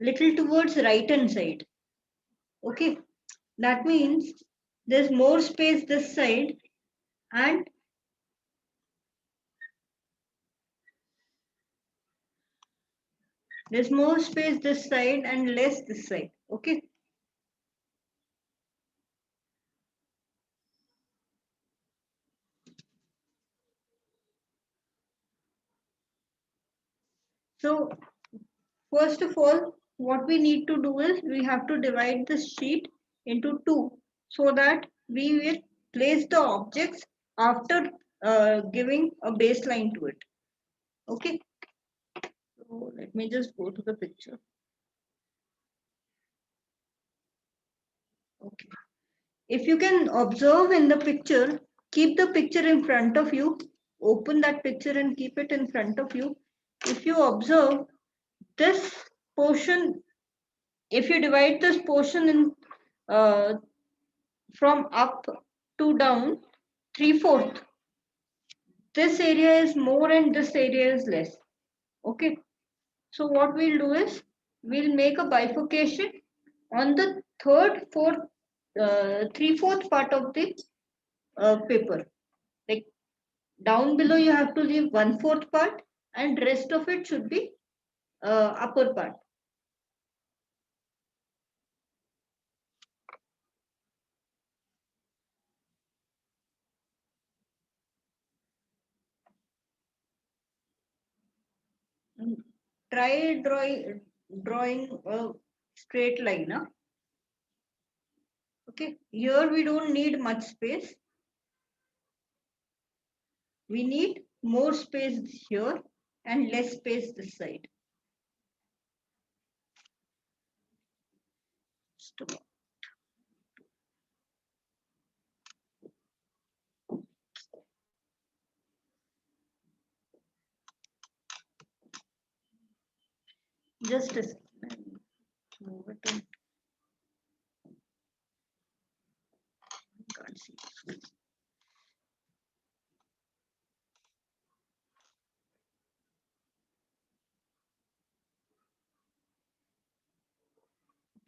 little towards right hand side. Okay, that means there's more space this side and there's more space this side and less this side. Okay. So first of all, what we need to do is we have to divide this sheet into two so that we will place the objects after giving a baseline to it. Okay. So let me just go to the picture. Okay. If you can observe in the picture, keep the picture in front of you. Open that picture and keep it in front of you. If you observe this portion, if you divide this portion in uh, from up to down, 3/4, this area is more and this area is less. Okay. So what we'll do is we'll make a bifurcation on the third, fourth, 3/4 part of the paper. Like down below you have to leave 1/4 part and rest of it should be upper part. And try drawing a straight line. Huh? Okay, here we don't need much space. We need more space here and less space this side. Just a second. Move it on. Can't see.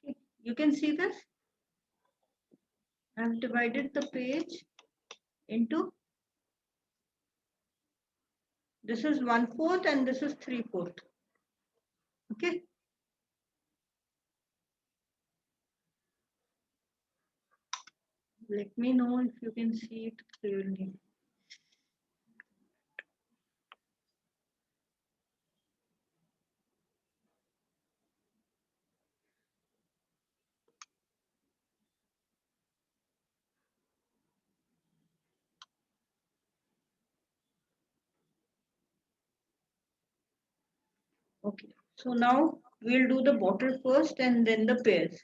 Okay. You can see this. I've divided the page into this is 1/4 and this is 3/4. Okay. Let me know if you can see it clearly. Okay. So now we'll do the bottle first and then the pairs.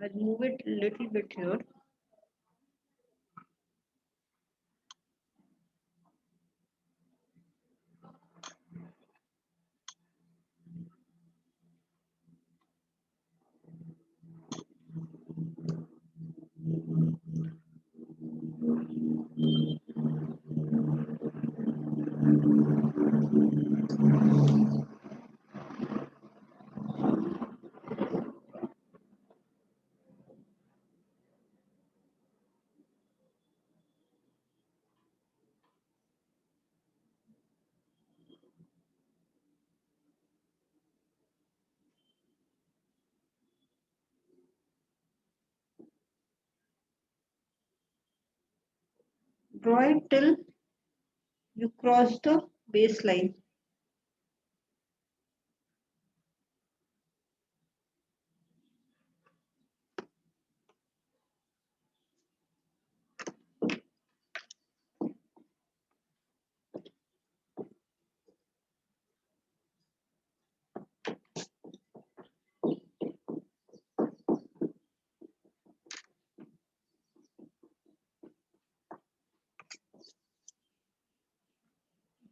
I'll move it a little bit here. Draw it till you cross the baseline.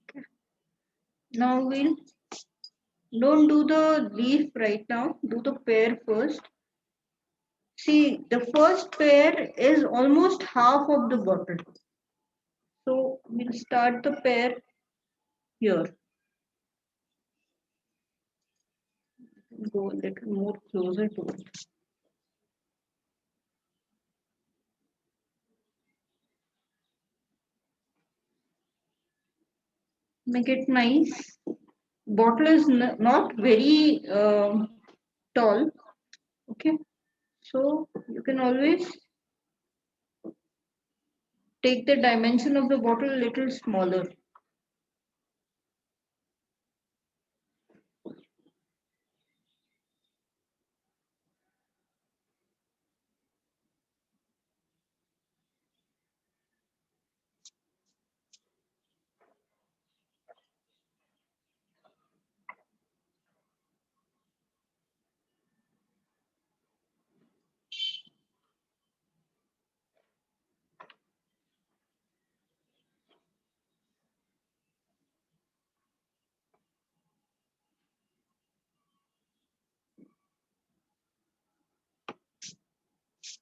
Okay. Now we'll don't do the leaf right now. Do the pear first. See, the first pair is almost half of the bottle. So we'll start the pair here. go a little more closer to it. Make it nice. Bottle is not very tall. Okay, so you can always take the dimension of the bottle a little smaller.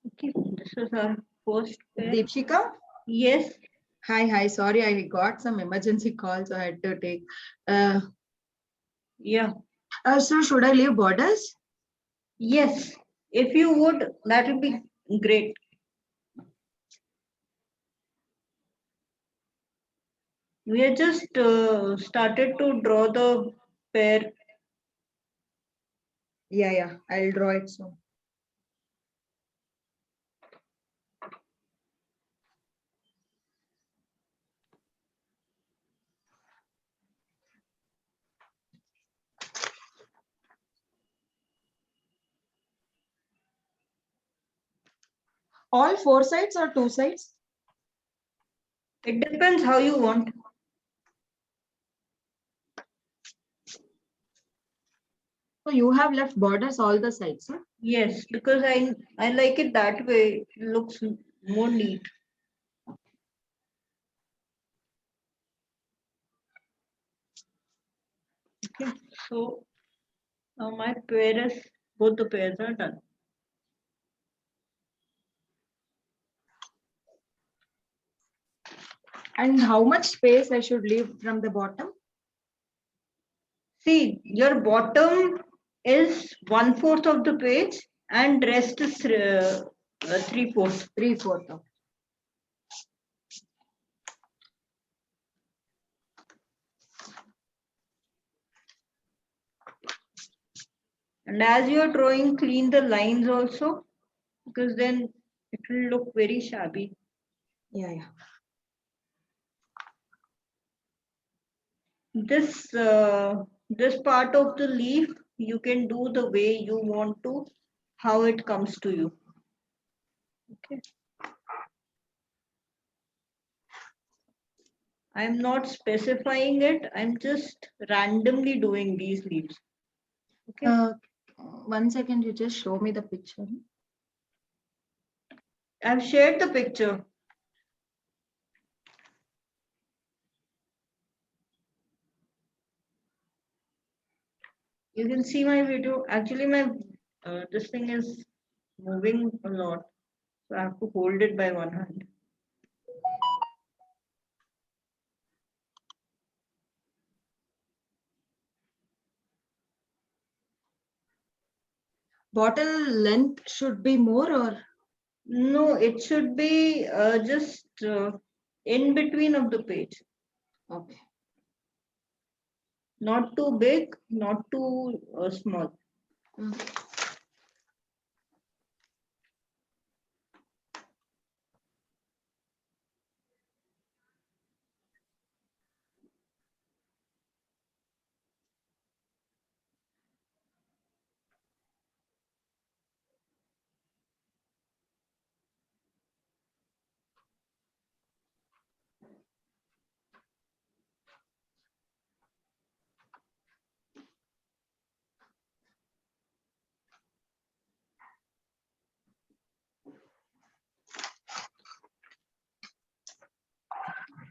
Okay, this is our first pair. Deepshika? Yes. Hi. Sorry, I got some emergency call, so I had to take. Yeah. So should I leave borders? Yes. If you would, that would be great. We have just started to draw the pair. Yeah. I'll draw it soon. All four sides or two sides? It depends how you want. So you have left borders all the sides, huh? Yes, because I like it that way. It looks more neat. Okay, so now my pair is, both the pairs are done. And how much space I should leave from the bottom? See, your bottom is 1/4 of the page and rest is 3/4. 3/4. And as you are drawing, clean the lines also, because then it will look very shabby. Yeah. This part of the leaf you can do the way you want to, how it comes to you. Okay. I'm not specifying it. I'm just randomly doing these leaves. Okay. 1 second, you just show me the picture. I've shared the picture. You can see my video. Actually, my this thing is moving a lot, so I have to hold it by one hand. Bottle length should be more or? No, it should be just in between of the page. Okay. Not too big, not too small.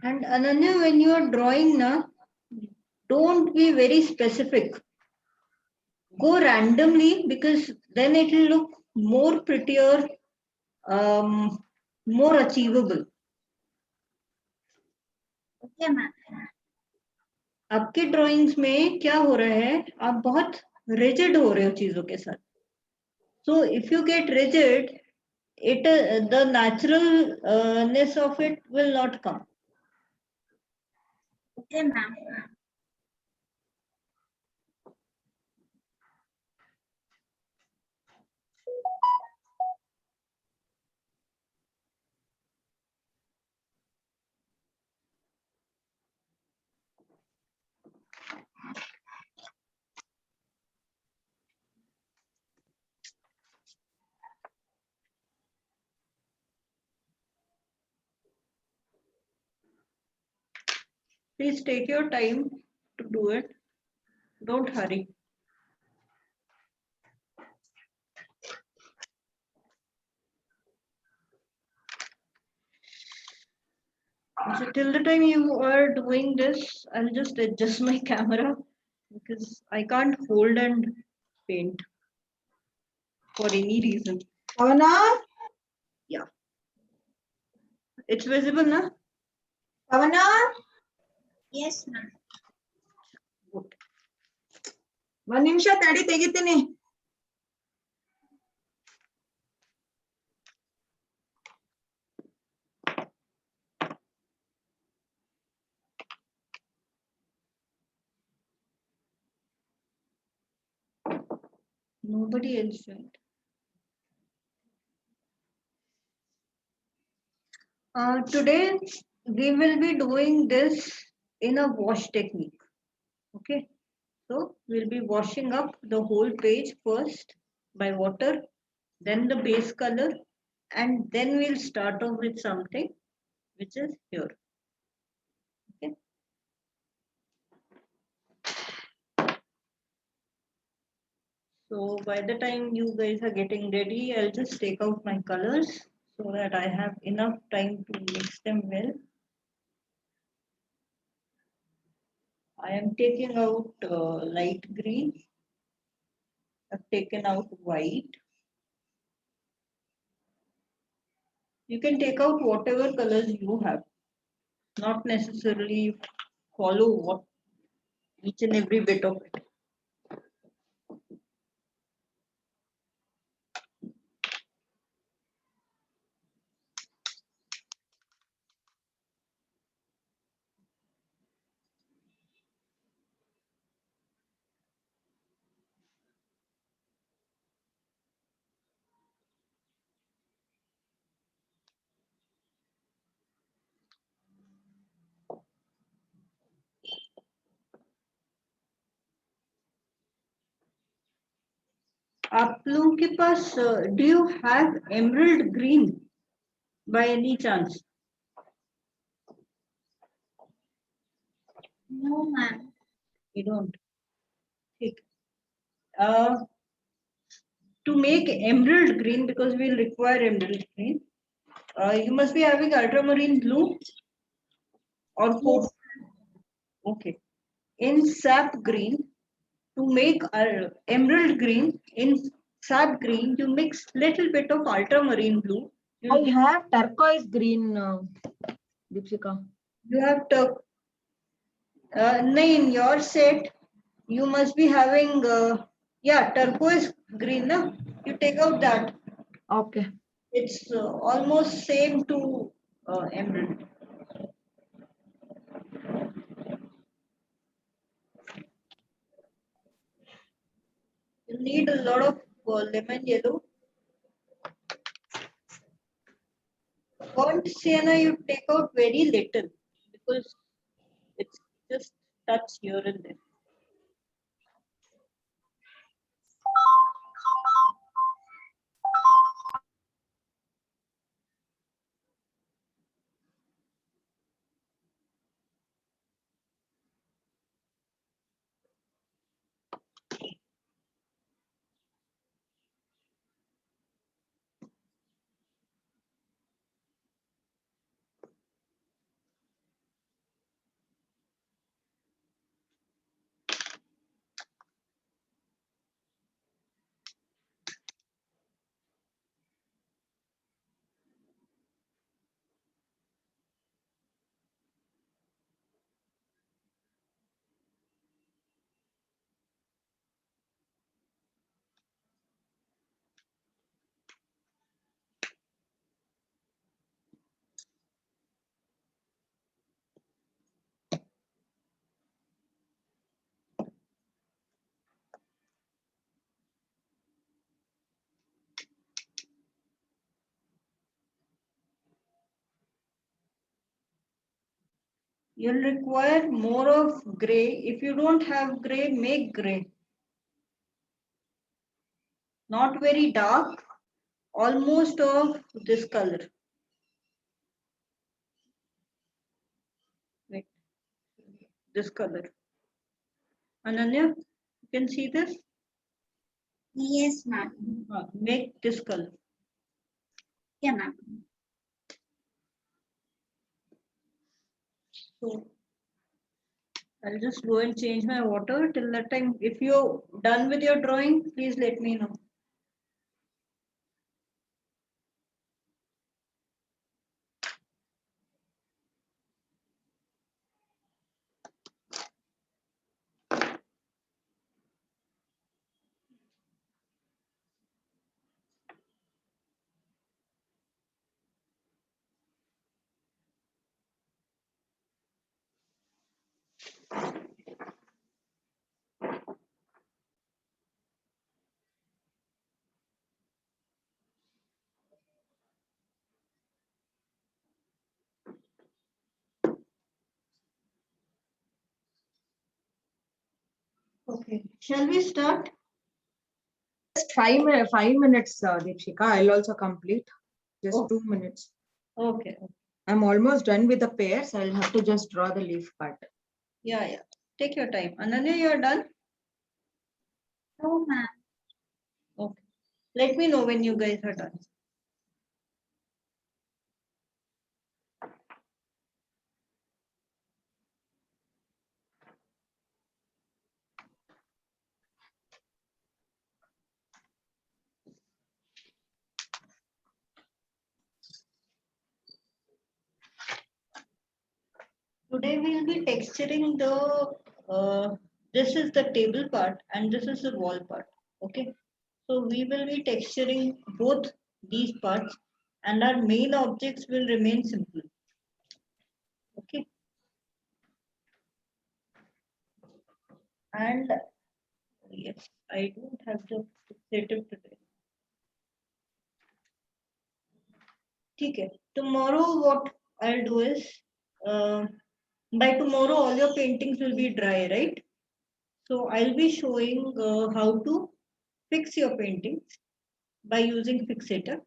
And Ananya, when you are drawing now, don't be very specific. Go randomly, because then it will look more prettier, more achievable. Okay, ma'am. आपके drawings में क्या हो रहा है, आप बहुत rigid हो रहे हो चीजों के साथ. So if you get rigid, it the naturalness of it will not come. Okay, ma'am. Please take your time to do it. Don't hurry. So till the time you are doing this, I'll just adjust my camera because I can't hold and paint for any reason. Pavana? Yeah. It's visible now? Pavana? Yes, ma'am. Good. ಒಂದ್ ನಿಮಿಷ ತಡಿ ತೆಗಿತೀನಿ. Nobody else joined. Today we will be doing this in a wash technique. Okay. So we'll be washing up the whole page first by water, then the base color, and then we'll start off with something which is here. Okay. So by the time you guys are getting ready, I'll just take out my colors so that I have enough time to mix them well. I am taking out light green. I've taken out white. You can take out whatever colors you have, not necessarily follow what each and every bit of it. आप लोगों के पास do you have emerald green by any chance? No, ma'am. You don't. ठीक. To make emerald green, because we'll require emerald green, you must be having ultramarine blue or cobalt. Okay. In sap green, to make emerald green, in sap green, you mix little bit of ultramarine blue. I have turquoise green, Deepshika. You have to. In your set, you must be having, yeah, turquoise green. Na? You take out that. Okay. It's almost same to emerald. You need a lot of lemon yellow. Burnt sienna, you take out very little because it's just touch here and there. You'll require more of gray. If you don't have gray, make gray. Not very dark, almost of this color. Wait, this color. Ananya, you can see this? Yes, ma'am. Make this color. Yeah, ma'am. So I'll just go and change my water. Till that time, if you're done with your drawing, please let me know. Okay, shall we start? Just 5 minutes, Deepshika. I'll also complete. Just Oh. 2 minutes. Okay. I'm almost done with the pairs. I'll have to just draw the leaf part. Yeah. Take your time. Ananya, you're done? No, ma'am. Okay. Let me know when you guys are done. Today we'll be texturing this is the table part and this is the wall part. Okay. So we will be texturing both these parts and our main objects will remain simple. Okay. And yes, I don't have the fixative today. Okay. Tomorrow what I'll do is uh, by tomorrow all your paintings will be dry, right? So I'll be showing how to fix your paintings by using fixator.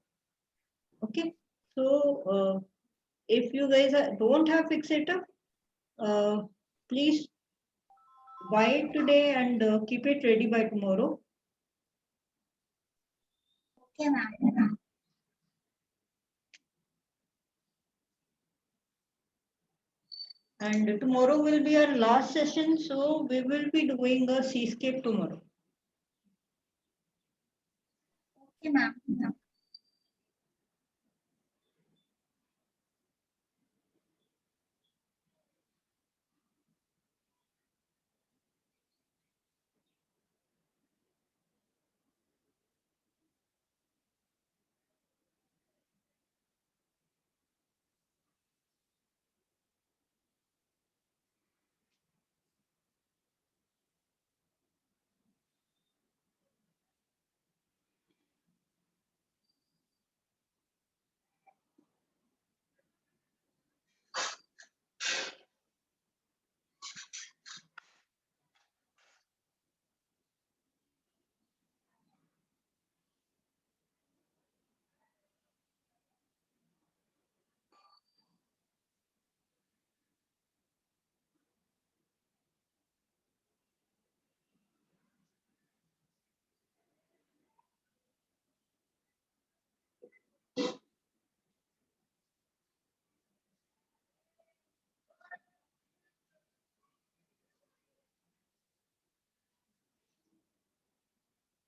Okay. So if you guys don't have fixator, please buy it today and keep it ready by tomorrow. Okay, ma'am. And tomorrow will be our last session, so we will be doing a seascape tomorrow. Okay, ma'am.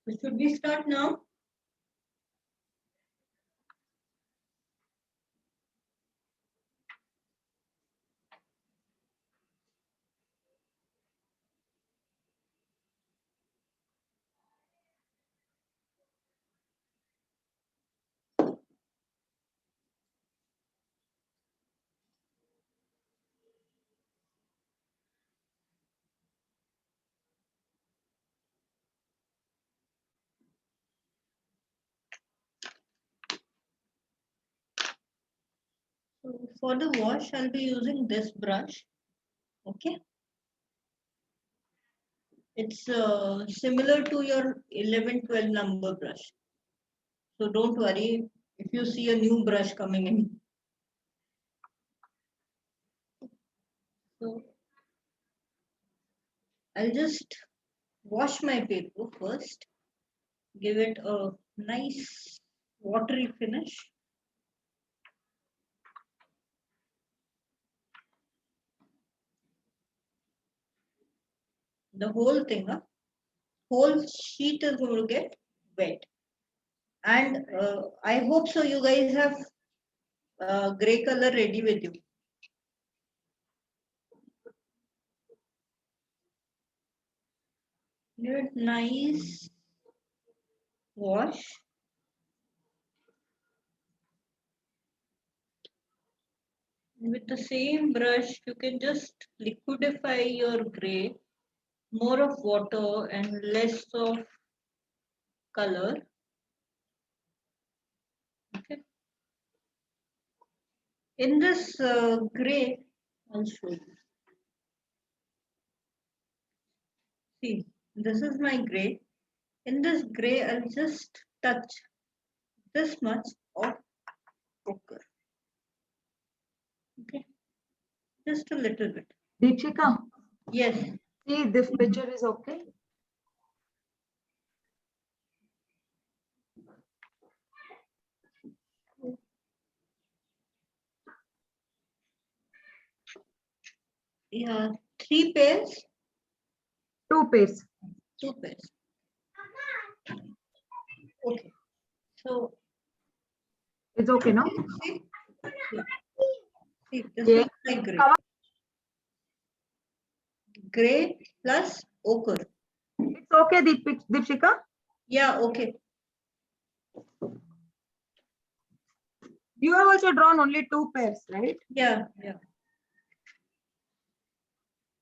So should we start now? So for the wash, I'll be using this brush. Okay. It's similar to your 11-12 number brush. So don't worry if you see a new brush coming in. So I'll just wash my paper first, give it a nice watery finish. The whole thing, whole sheet is going to get wet. And I hope so you guys have gray color ready with you. Give it nice wash. With the same brush, you can just liquidify your gray, more of water and less of color. Okay. In this gray, I'll show you. See, this is my gray. In this gray, I'll just touch this much of ochre. Okay, just a little bit. Deepshika, Yes. see this picture is okay. Yeah, 3 pairs. 2 pairs. 2 pairs. Okay. So It's okay, no? see, yeah. See, this Yeah. is my gray. Cover. Gray plus ochre. It's okay, Deepshika. Yeah, okay. You have also drawn only 2 pairs, right? Yeah, yeah.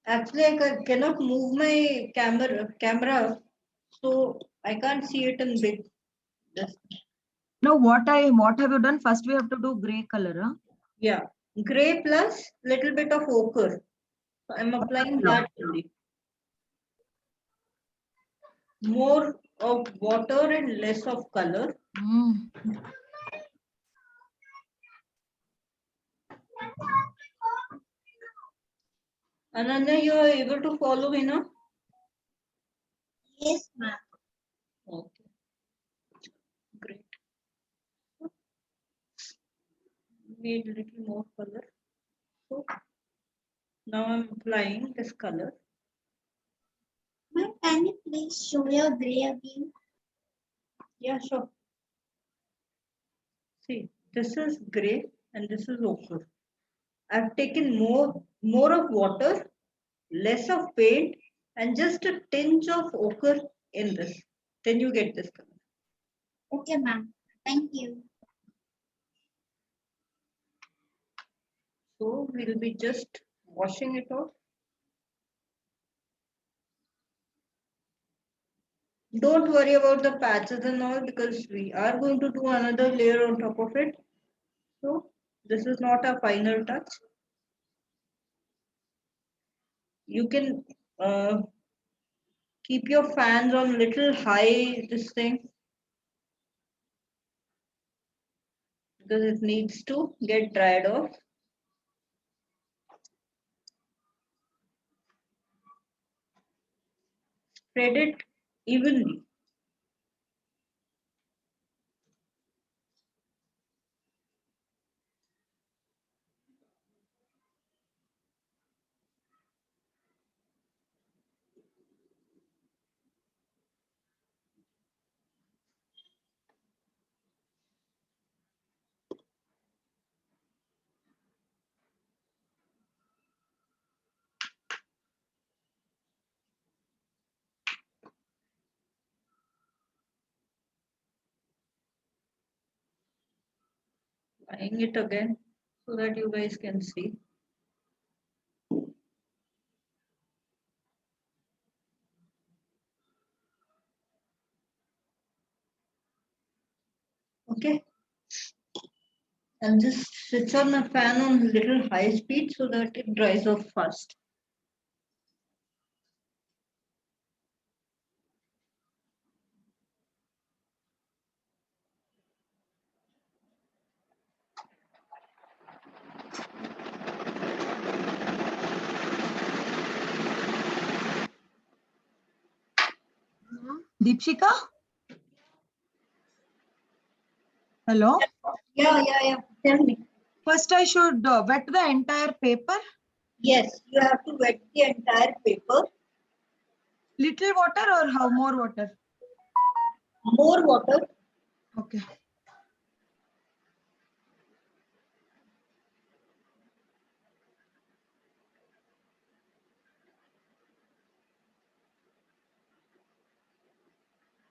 Actually, I cannot move my camera, so I can't see it in big. This. No, what have you done? First, we have to do gray color. Huh? Yeah, gray plus little bit of ochre. So I'm applying that only. More of water and less of color. Ananya, you are able to follow me now? Yes, ma'am. Okay, great. Need a little more color. So now I'm applying this color. Ma'am, can you please show your gray again? Yeah, sure. See, this is gray and this is ochre. I've taken more of water, less of paint, and just a tinge of ochre in this. Then you get this color. Okay, ma'am. Thank you. So we'll be just washing it off. Don't worry about the patches and all because we are going to do another layer on top of it. So this is not a final touch. You can keep your fans on little high this thing because it needs to get dried off. Spread it evenly. Applying it again so that you guys can see. Okay. I'll just switch on the fan on little high speed so that it dries off fast. Deepshika? Hello? Yeah. Tell me. First, I should wet the entire paper. Yes, you have to wet the entire paper. Little water or how more water? More water. Okay.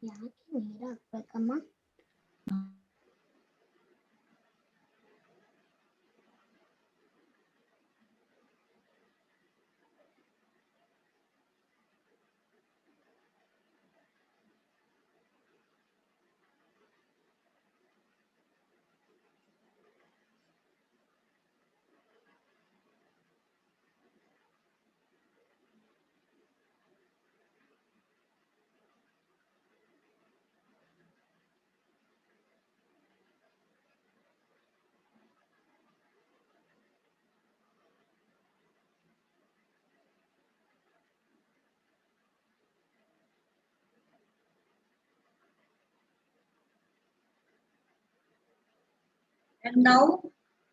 ಯಾಕೆ ನೀರು ಹಾಕ್ಬೇಕಮ್ಮ? And now,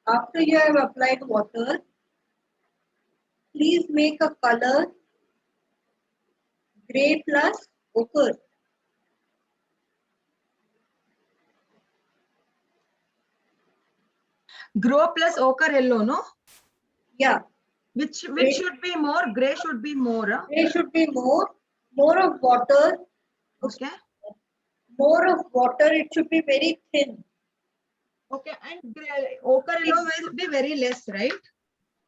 after you have applied water, please make a color gray plus ochre. Grow plus ochre yellow, no? Yeah, Which Gray. should be more? Gray should be more. Huh? gray should be more of water. Okay. More of water, it should be very thin. Okay. And ochre yellow will be very less, right?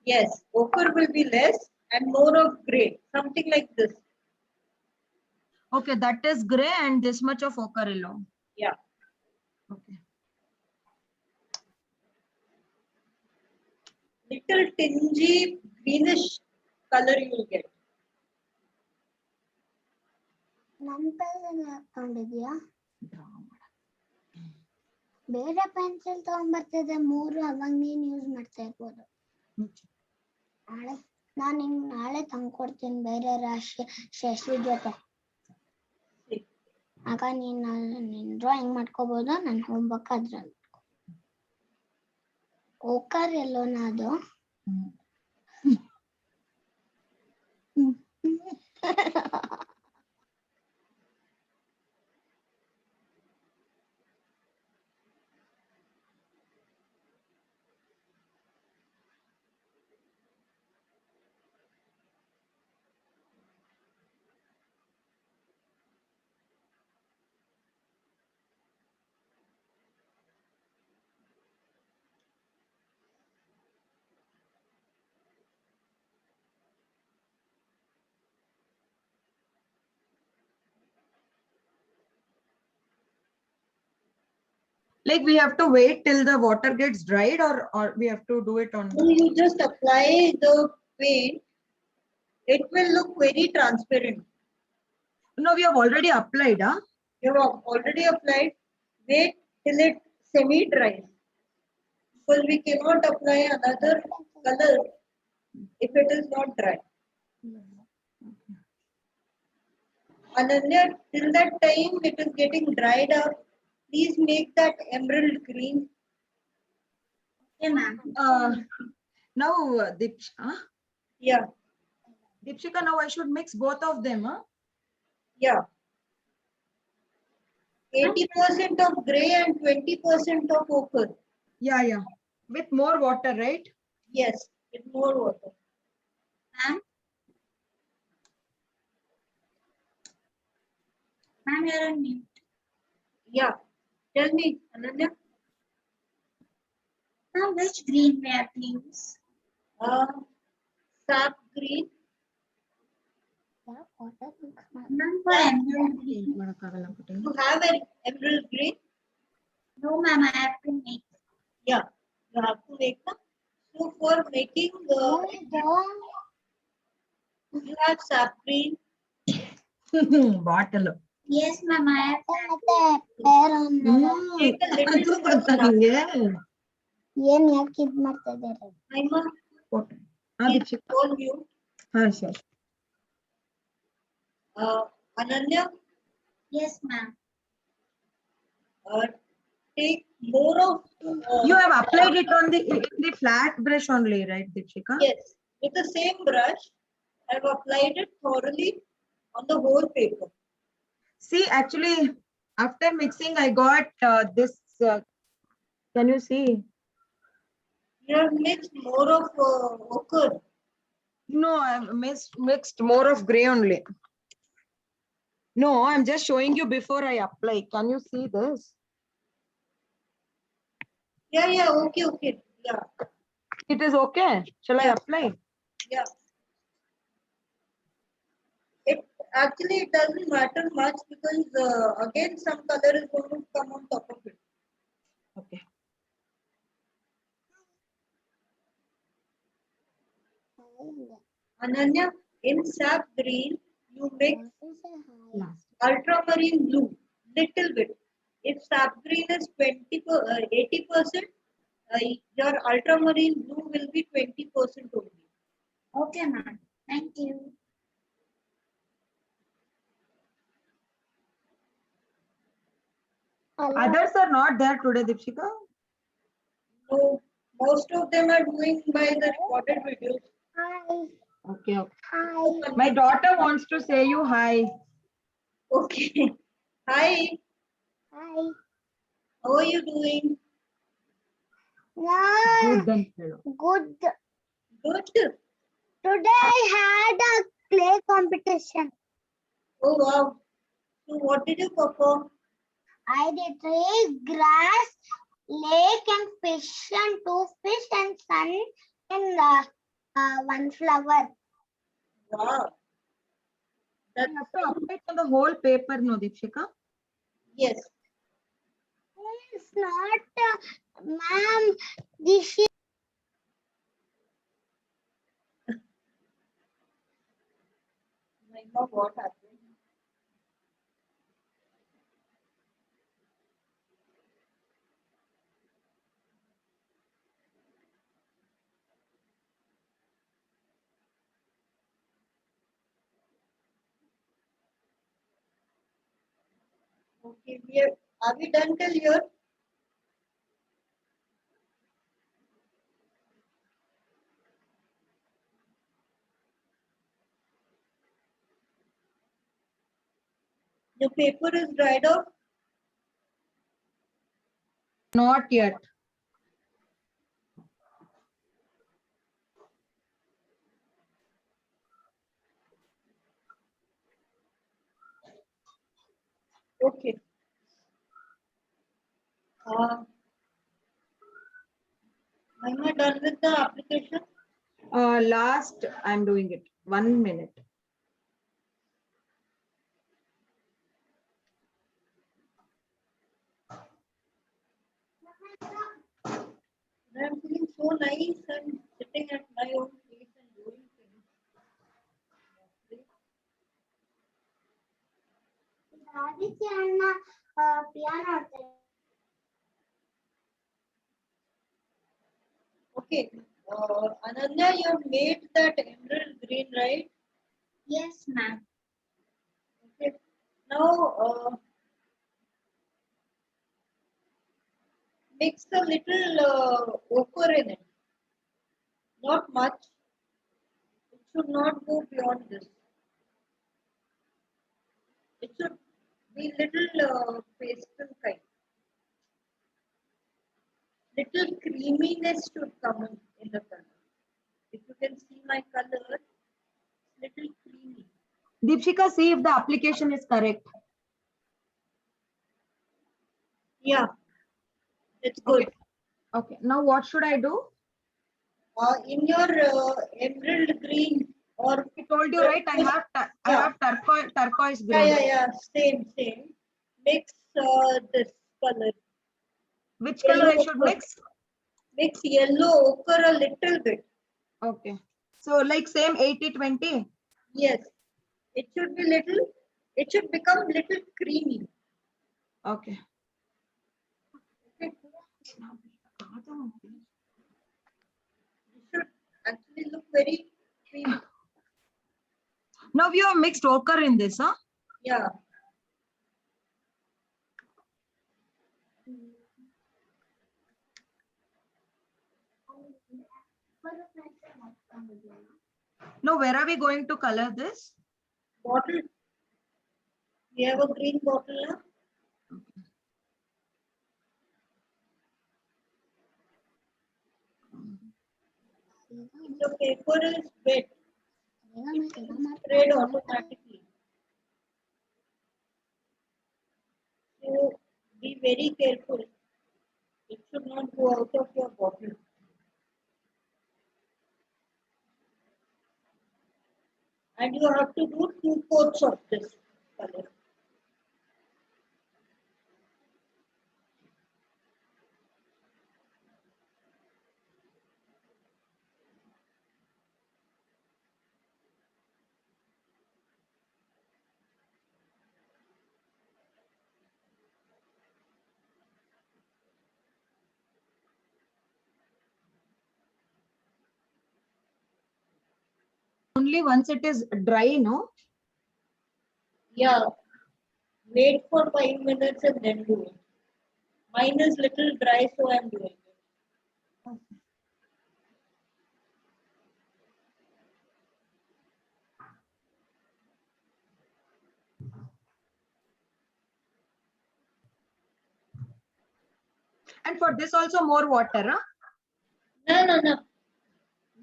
Yes, ochre will be less and more of gray, something like this. Okay, that is gray and this much of ochre yellow. Yeah. Okay. Little tingy greenish color you will get. ನನ್ನ pen ಹಾಕೊಂಡಿದ್ಯಾ? ಬೇರೆ pencil ತಗೊಂಡ್ಬರ್ತಿದ್ದೆ 3 ಅವಾಗ ನೀನ್ use ಮಾಡ್ತಾ ಇರ್ಬೋದು. ನಾಳೆ ತಂದ್ಕೊಡ್ತೀನಿ ಬೇರೆ ಶಶಿ ಜೊತೆ. ಆಗ ನೀನ್ ಡ್ರಾಯಿಂಗ್ ಮಾಡ್ಕೋಬಹುದು, ನನ್ ಹೋಮ್ವರ್ಕ್ ಅದ್ರಲ್ಲಿ. ಓಕರ್ ಎಲ್ಲೋನ ಅದು? Like we have to wait till the water gets dried, or we have to do it on. So you just apply the paint. It will look very transparent. No, we have already applied, huh? You have already applied. Wait till it semi-dries. Because we cannot apply another color if it is not dry. Ananya, till that time it is getting dried up. Please make that emerald green. Okay, ma'am. Now, Deepshika, Yeah, now I should mix both of them, huh? yeah. 80% of gray and 20% of ochre. Yeah. With more water, right? Yes, with more water. Ma'am, you're on mute. Yeah. Tell me, Ananya. Now, which green we have to use? Sap green. Ma'am, for emerald green. You have an emerald green? No, ma'am, I have to make. Yeah, you have to make them. So for making you have sap green. Bottle. Yes, ma'am, I have Take a little bit of sap. ಏನ್ ಯಾಕೆ ಇದ್ ಮಾಡ್ತಾ ಇದ್ದಾರೆ? All you. Sure. Ananya, Yes, ma'am. Take more of. You have applied it on the flat brush only, right, Deepshika? Yes, with the same brush, I've applied it thoroughly on the whole paper. See, actually, after mixing, I got this. Can you see? You have mixed more of ochre. No, I've mixed more of gray only. No, I'm just showing you before I apply. Can you see this? Yeah, okay. Yeah, It is okay. Shall I Yeah. apply? yeah. It actually it doesn't matter much because again some color is going to come on top of it. Okay. Ananya, in sap green, you mix Last. ultramarine blue, little bit. If sap green is 80%, your ultramarine blue will be 20% only. Okay, ma'am. Thank you. Others are not there today, Deepshika. So most of them are doing by the recorded videos. Hi. Okay. Hi. My daughter wants to say you hi. Okay. Hi, Hi. how are you doing? Yeah. Good then. Hello. Good. Good. Today I had a clay competition. Oh wow. So what did you perform? I did tree, grass, lake, and fish, and 2 fish, and sun, and 1 flower. Wow. You have to apply it on the whole paper, no, Deepshika? Yes. It's not, ma'am. This is Mahima, what happened? Okay, are we done till here? The paper is dried off. Not yet. Okay. Am I done with the application? Last, I'm doing it. 1 minute. I'm feeling so nice and sitting at my own place and doing things. piano. Okay. Ananya, you have made that emerald green, right? Yes, ma'am. Okay. Now, mix a little ochre in it. Not much. It should not go beyond this. It should be little pastel kind. Little creaminess should come in the color. If you can see my color, little creamy. Deepshika, see if the application is correct. Yeah, it's good. Okay. Now what should I do? In your emerald green or I told you, right? I have turquoise green. yeah. Same. Mix this color. Which color I Yellow should ochre. mix? Mix yellow ochre a little bit. Okay. So like same 80-20. Yes, it should be little. It should become little creamy. Okay. Okay. It should actually look very creamy. Now you have mixed ochre in this, huh? Yeah. Now, where are we going to color this? Bottle. You have a green bottle now? If the paper is wet, it will spread automatically. So be very careful. It should not go out of your bottle. And you have to do 2 coats of this color. Only once it is dry, no? Yeah. Wait for 5 minutes and then do it. Mine is little dry, so I'm doing it. And for this also more water, huh? No.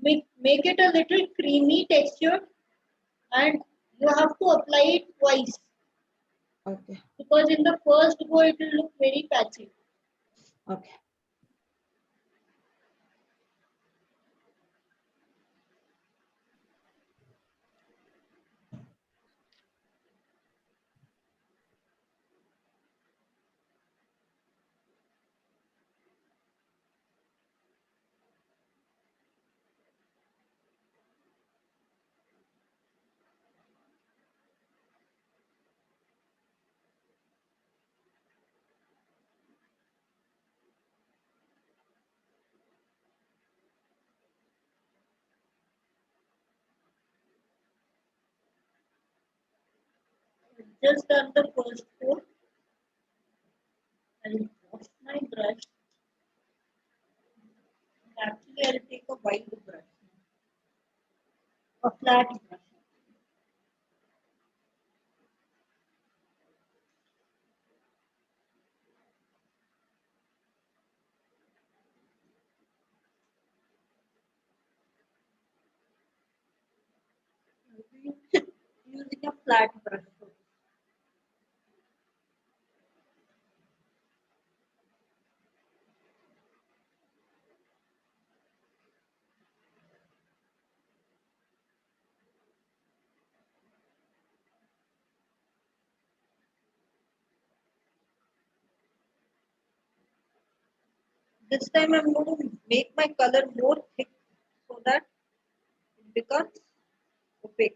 Make it a little creamy texture, and you have to apply it twice. Okay. Because in the first go it will look very patchy. Okay. Just done the first coat. I'll wash my brush. Actually, I'll take a white brush, a flat brush. Using a flat brush. This time I'm going to make my color more thick so that it becomes opaque.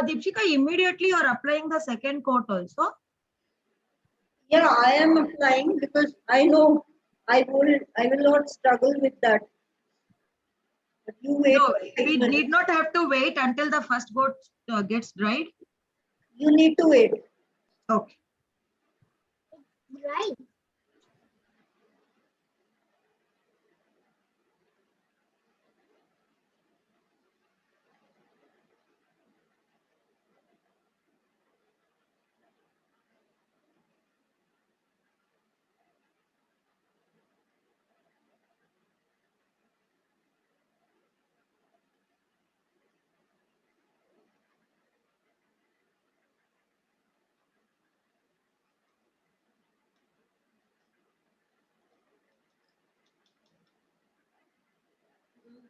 Deepshika, immediately you are applying the second coat also. Yeah, I am applying because I know I will not struggle with that. But you wait. No, for we 6 minutes. need not have to wait until the first coat gets dried. You need to wait. Okay. Right.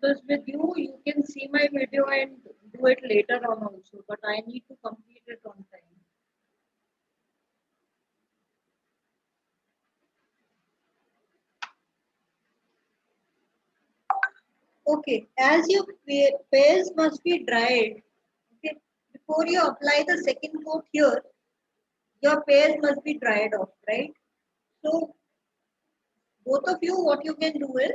Because with you, you can see my video and do it later on also. But I need to complete it on time. Okay, as your pairs must be dried. Okay, before you apply the second coat here, your pairs must be dried off, right? So both of you, what you can do is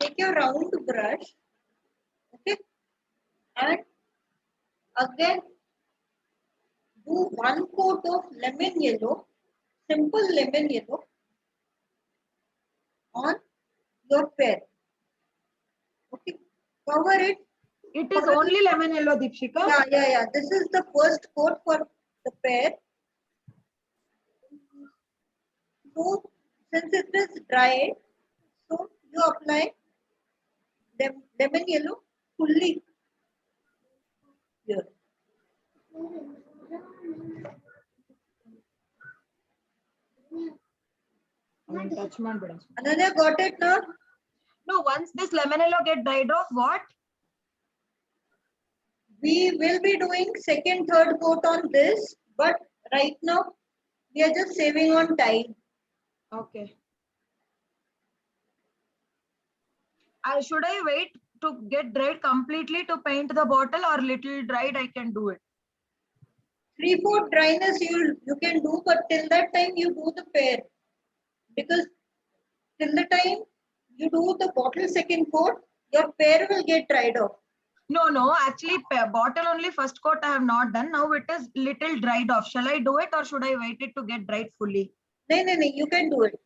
take your round brush, okay, and again do one coat of lemon yellow, simple lemon yellow on your pair. Okay, cover it. It is only lemon yellow, Deepshika. Yeah. This is the first coat for the pair. So since it is dry, so you apply lemon yellow fully here. Touch madam. Ananya, got it now? No, once this lemon yellow get dried off, what? We will be doing second, third coat on this, but right now we are just saving on time. Okay. Should I wait to get dried completely to paint the bottle, or little dried I can do it? 3/4 dryness you can do, but till that time you do the pair, because till the time you do the bottle second coat, your pair will get dried off. No, actually bottle only first coat I have not done. Now it is little dried off. Shall I do it or should I wait it to get dried fully? No, you can do it.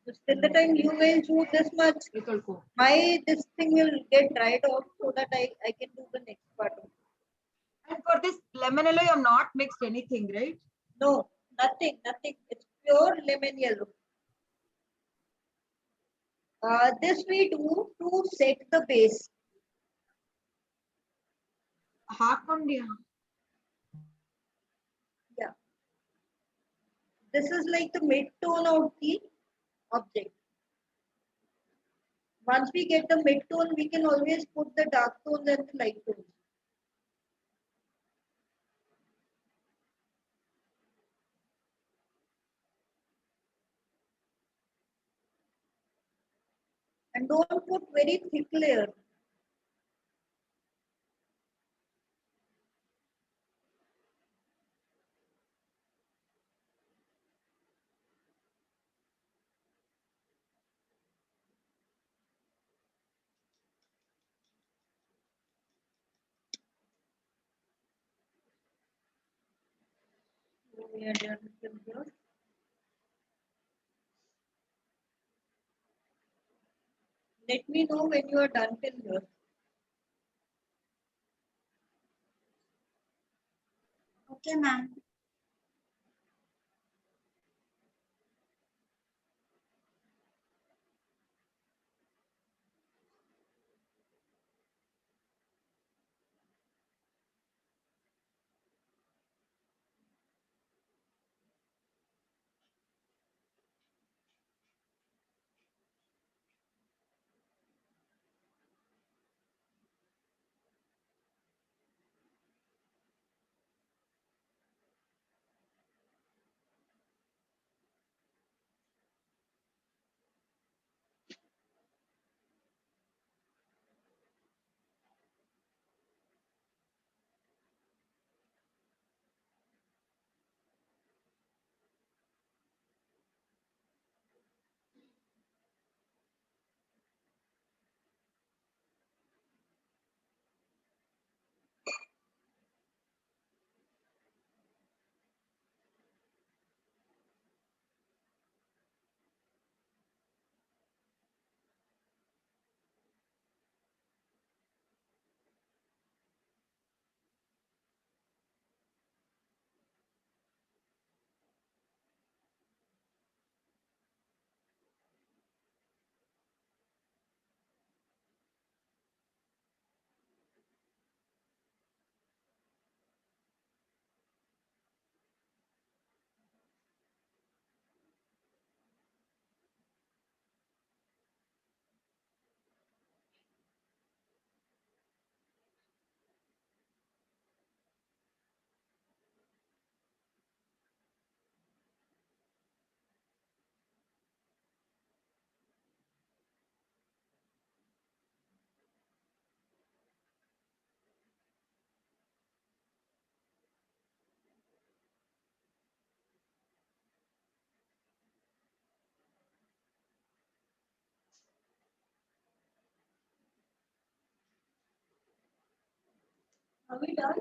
Just till the time you will do this much, this thing will get dried off so that I can do the next part of it. And for this lemon yellow, you have not mixed anything, right? No, nothing. It's pure lemon yellow. This we do to set the base. Hakundiya. Yeah. This is like the mid-tone of the object. Once we get the mid-tone, we can always put the dark tones and the light tones. And don't put very thick layer. We are done till here. Let me know when you are done till here. Okay, ma'am. Are we done?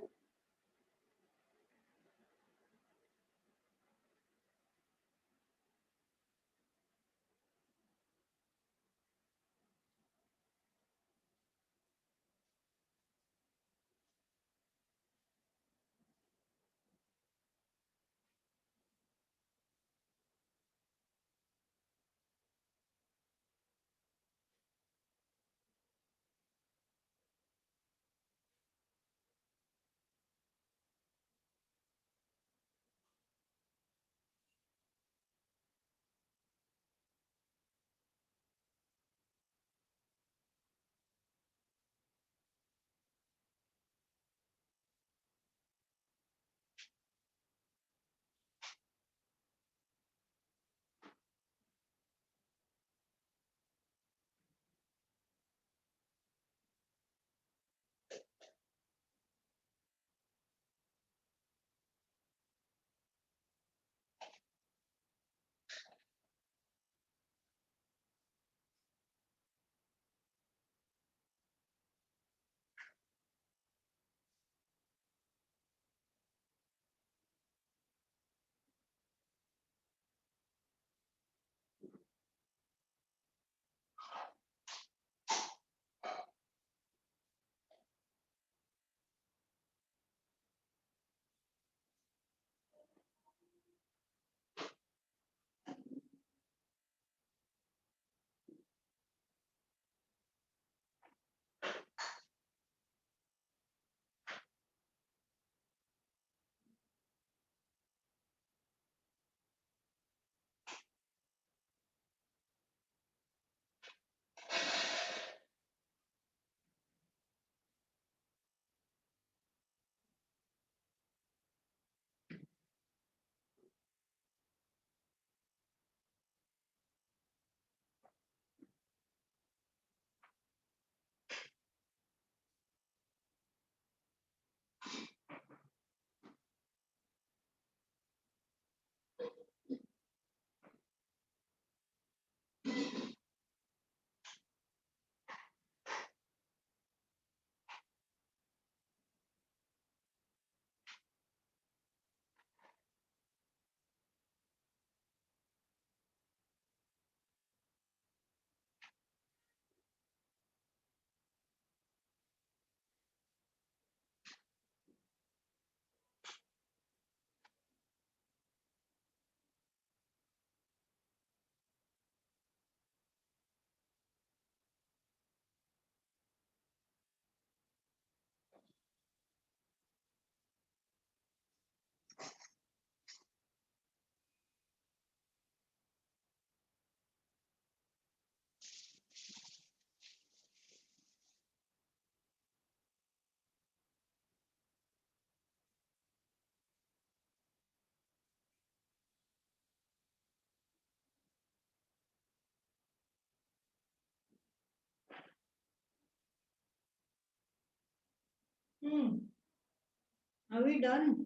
Are we done?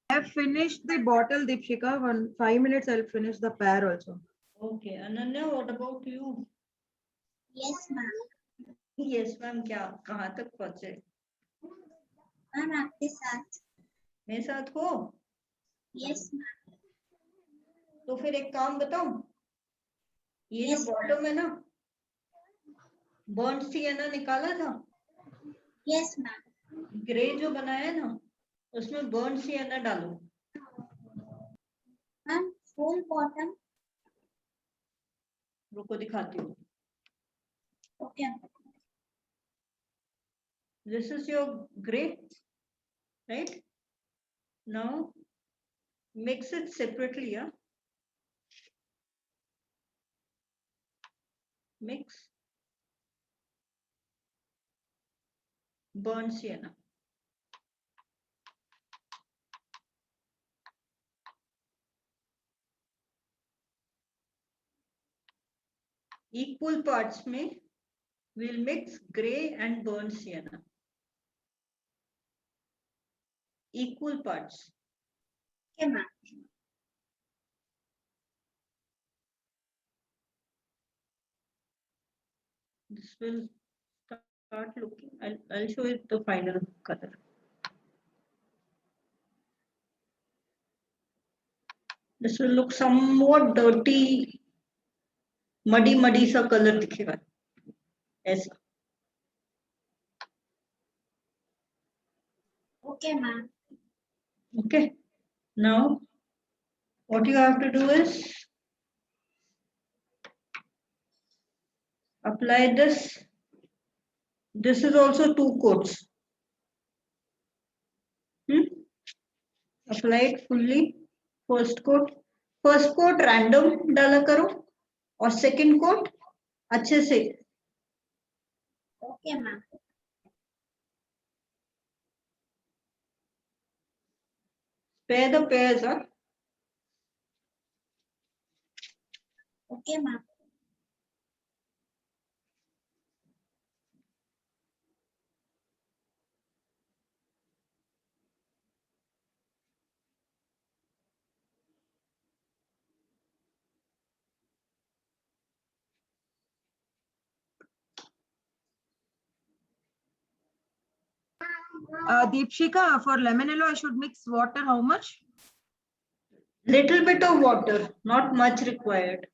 I have finished the bottle, Deepshika. 5 minutes, I'll finish the pear also. Okay, Ananya, what about you? Yes, ma'am. Yes, ma'am. क्या कहाँ तक पहुँचे? Ma'am आपके साथ. मेरे साथ हो? Yes, ma'am. तो फिर एक काम बताऊं? ये जो Yes, बॉटम है ना, बर्न सिएना निकाला था, Yes, ma'am. ग्रे जो बनाया है ना, उसमें बर्न सिएना डालो. Ma'am, full bottom. रुको दिखाती हूँ. Okay. This is your gray, right? Now mix it separately, yeah. Mix burnt sienna. Equal parts में we'll mix gray and burnt sienna. Equal parts. Okay, ma'am. This will Start looking. I'll show you the final color. This will look somewhat dirty, muddy सा color दिखेगा ऐसा. Okay, ma'am. Okay. Now, what you have to do is apply this. This is also 2 coats. Apply it fully. First coat random डाला करो और second coat अच्छे से. Okay, ma'am. Pair the pairs. Okay, ma'am. Deepshika, for lemon yellow, I should mix water. How much? Little bit of water, not much required.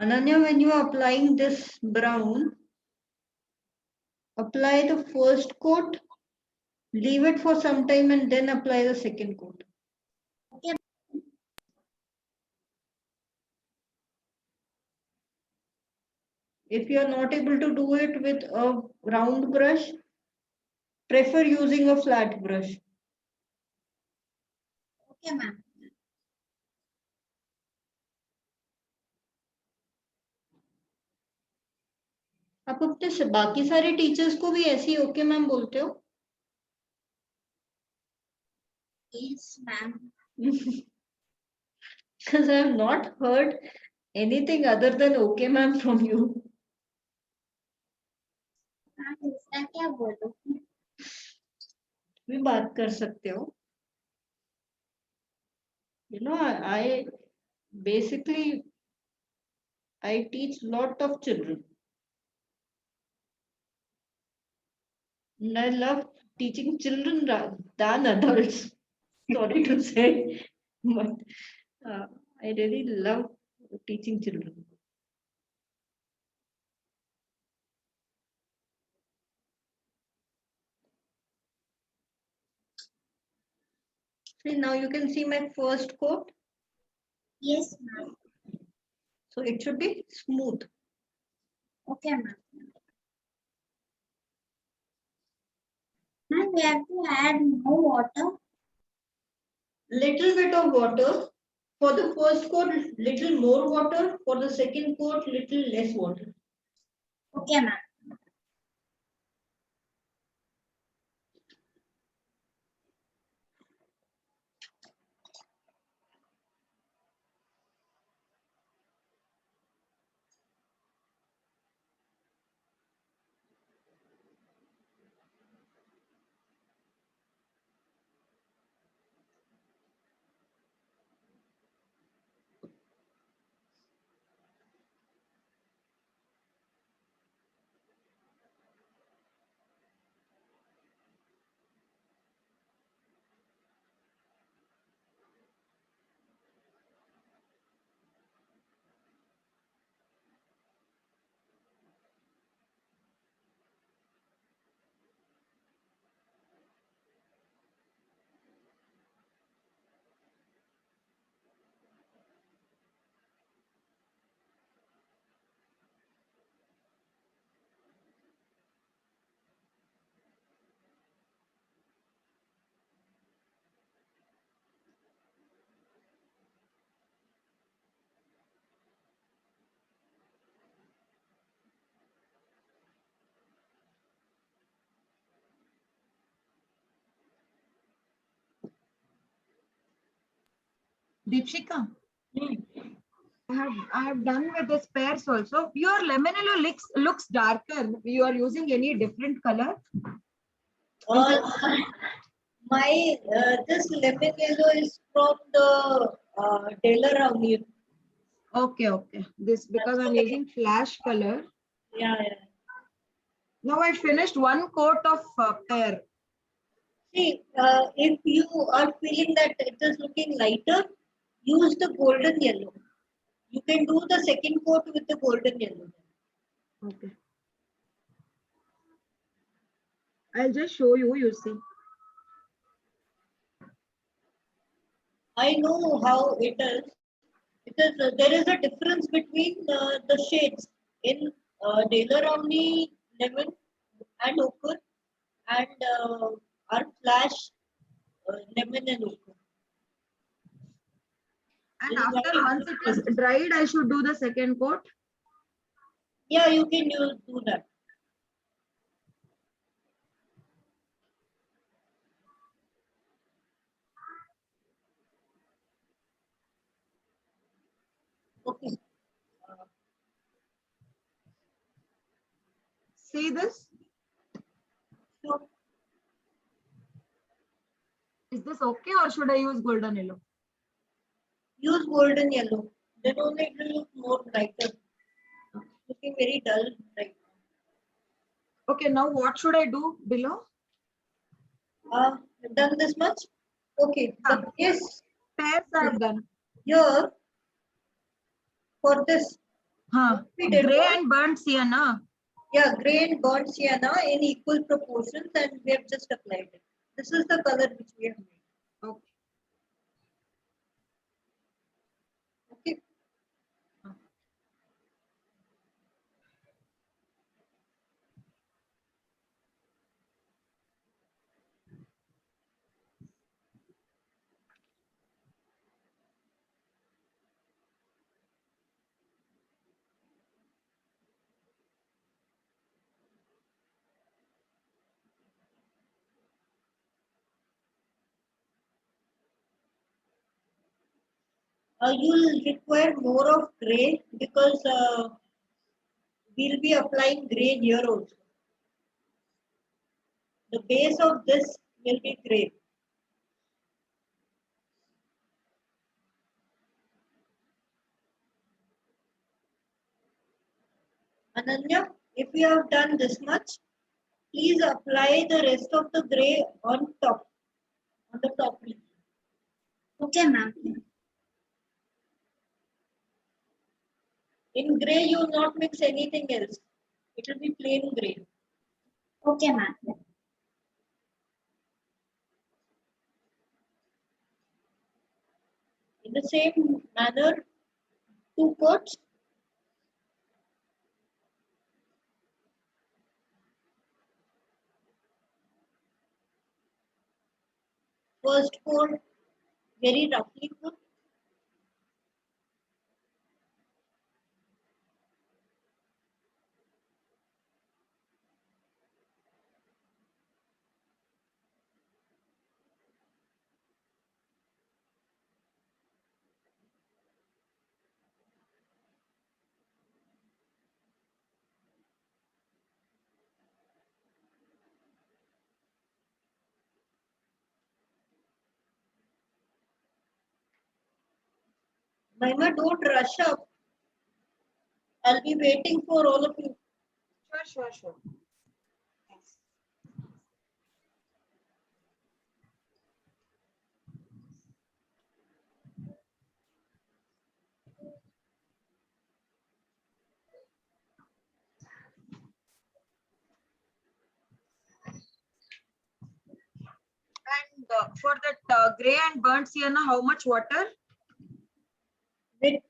Ananya, when you are applying this brown, apply the first coat, leave it for some time and then apply the second coat. Okay. If you are not able to do it with a round brush, prefer using a flat brush. Okay, ma'am. आप अपने बाकी सारे teachers को भी ऐसे ही okay ma'am बोलते हो? Yes, ma'am. Because I have not heard anything other than okay ma'am from you. Ma'am, इसका क्या बोलूं? भी बात कर सकते हो. You know, I basically I teach lot of children. And I love teaching children than adults. Sorry to say, but I really love teaching children. See, now you can see my first coat. Yes, ma'am. So it should be smooth. Okay, ma'am. Ma'am, we have to add more water. Little bit of water. For the first coat, little more water. For the second coat, little less water. Okay, ma'am. Deepshika, Hmm. I have done with this pairs also. Your lemon yellow looks darker. You are using any different color? My this lemon yellow is from the Taylor Avenue. Okay. This because I'm using flash color. Yeah, yeah. Now I finished one coat of pear. See, if you are feeling that it is looking lighter, use the golden yellow. You can do the second coat with the golden yellow. Okay. I'll just show you, you see. I know how it is because there is a difference between the shades in Taylor Omni lemon and ochre and our flash lemon and ochre. And This is after very once it is different. dried, I should do the second coat. Yeah, you can do that. Okay. See this? So Is this okay or should I use golden yellow? use golden yellow. Then only it will look more brighter. Looking very dull right Okay, now what should I do below? now. Done this much? Okay. The base Pairs I have done. here for this we did Gray was, and burnt sienna. yeah, gray and burnt sienna in equal proportions, and we have just applied it. This is the color which we have made. Okay. Okay. You'll require more of gray because we'll be applying gray here also. The base of this will be gray. Ananya, if you have done this much, please apply the rest of the gray on top, on the top. Okay, ma'am. In gray, you will not mix anything else. It will be plain gray. Okay, ma'am. In the same manner, two coats. First coat, very roughly put. Maima, don't rush up. I'll be waiting for all of you. Sure. And for that gray and burnt sienna, how much water? With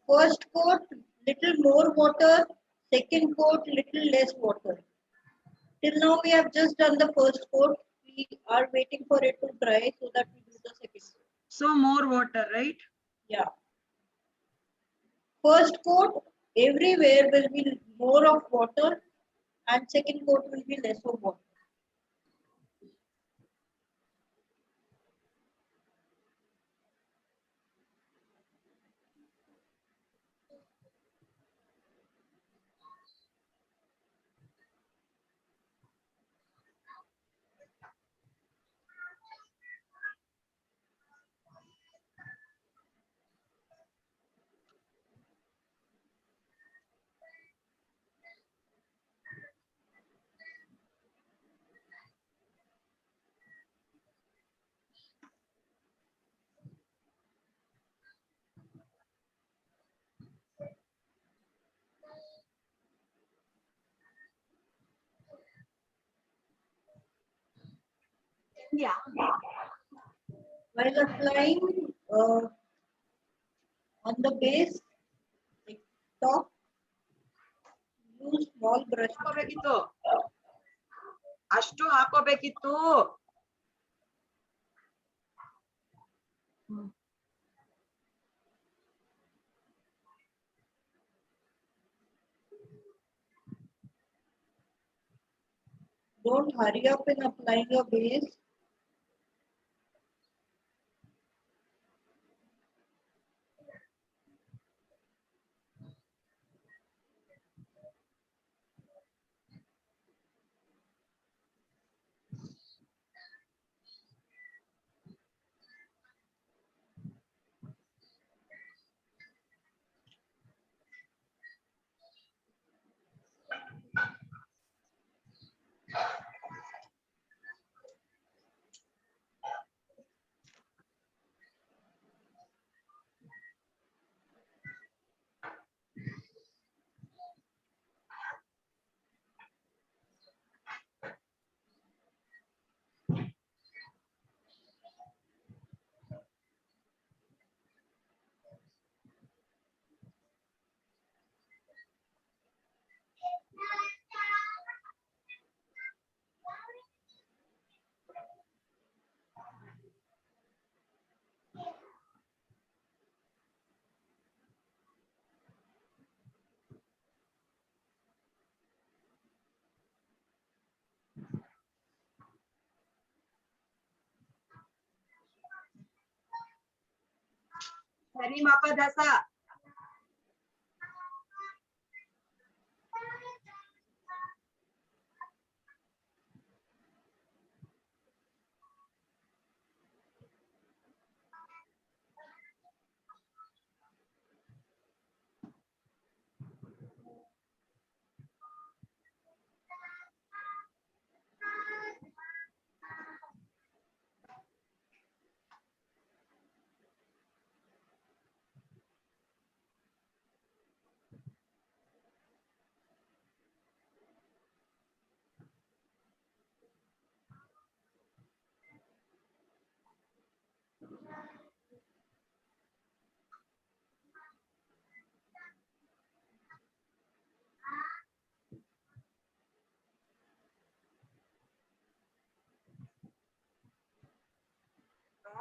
first coat, little more water. Second coat, little less water. Till now, we have just done the first coat. We are waiting for it to dry so that we do the second coat. So more water, right? Yeah. First coat, everywhere will be more of water, and second coat will be less of water. Yeah. While applying on the base, like top, use small brush. ಹಾಕೋಬೇಕಿತ್ತು ಅಷ್ಟು ಹಾಕೋಬೇಕಿತ್ತು. Don't hurry up in applying your base. ಸರಿ ಮಾಪ ದಾಸ.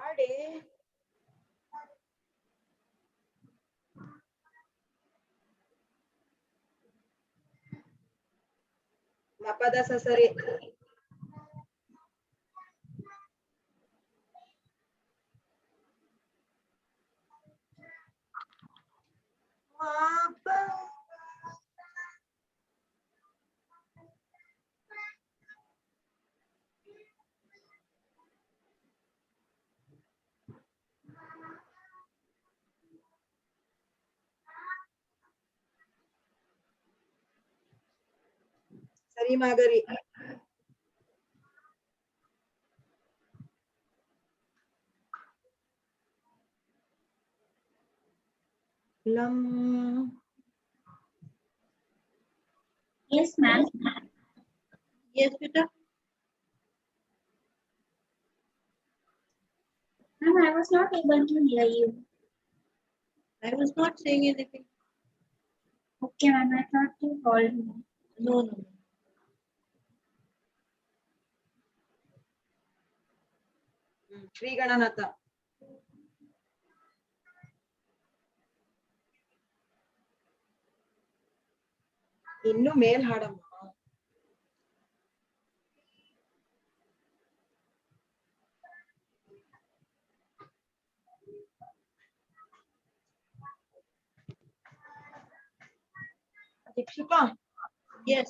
ಮಾಡಿ ಮಾಪ ದಾಸ ಸರಿ. ಮಾಪ ಸರಿ ಮಾಗರಿ. ಲಂ Yes, ma'am. Yes, beta. Ma'am, I was not able to hear you. I was not saying anything. Okay, ma'am. I thought you called me. No, no. Shri Gananatha. ಇನ್ನು ಮೇಲ್ ಹಾಡಮ್ಮ. Dikshika, Yes.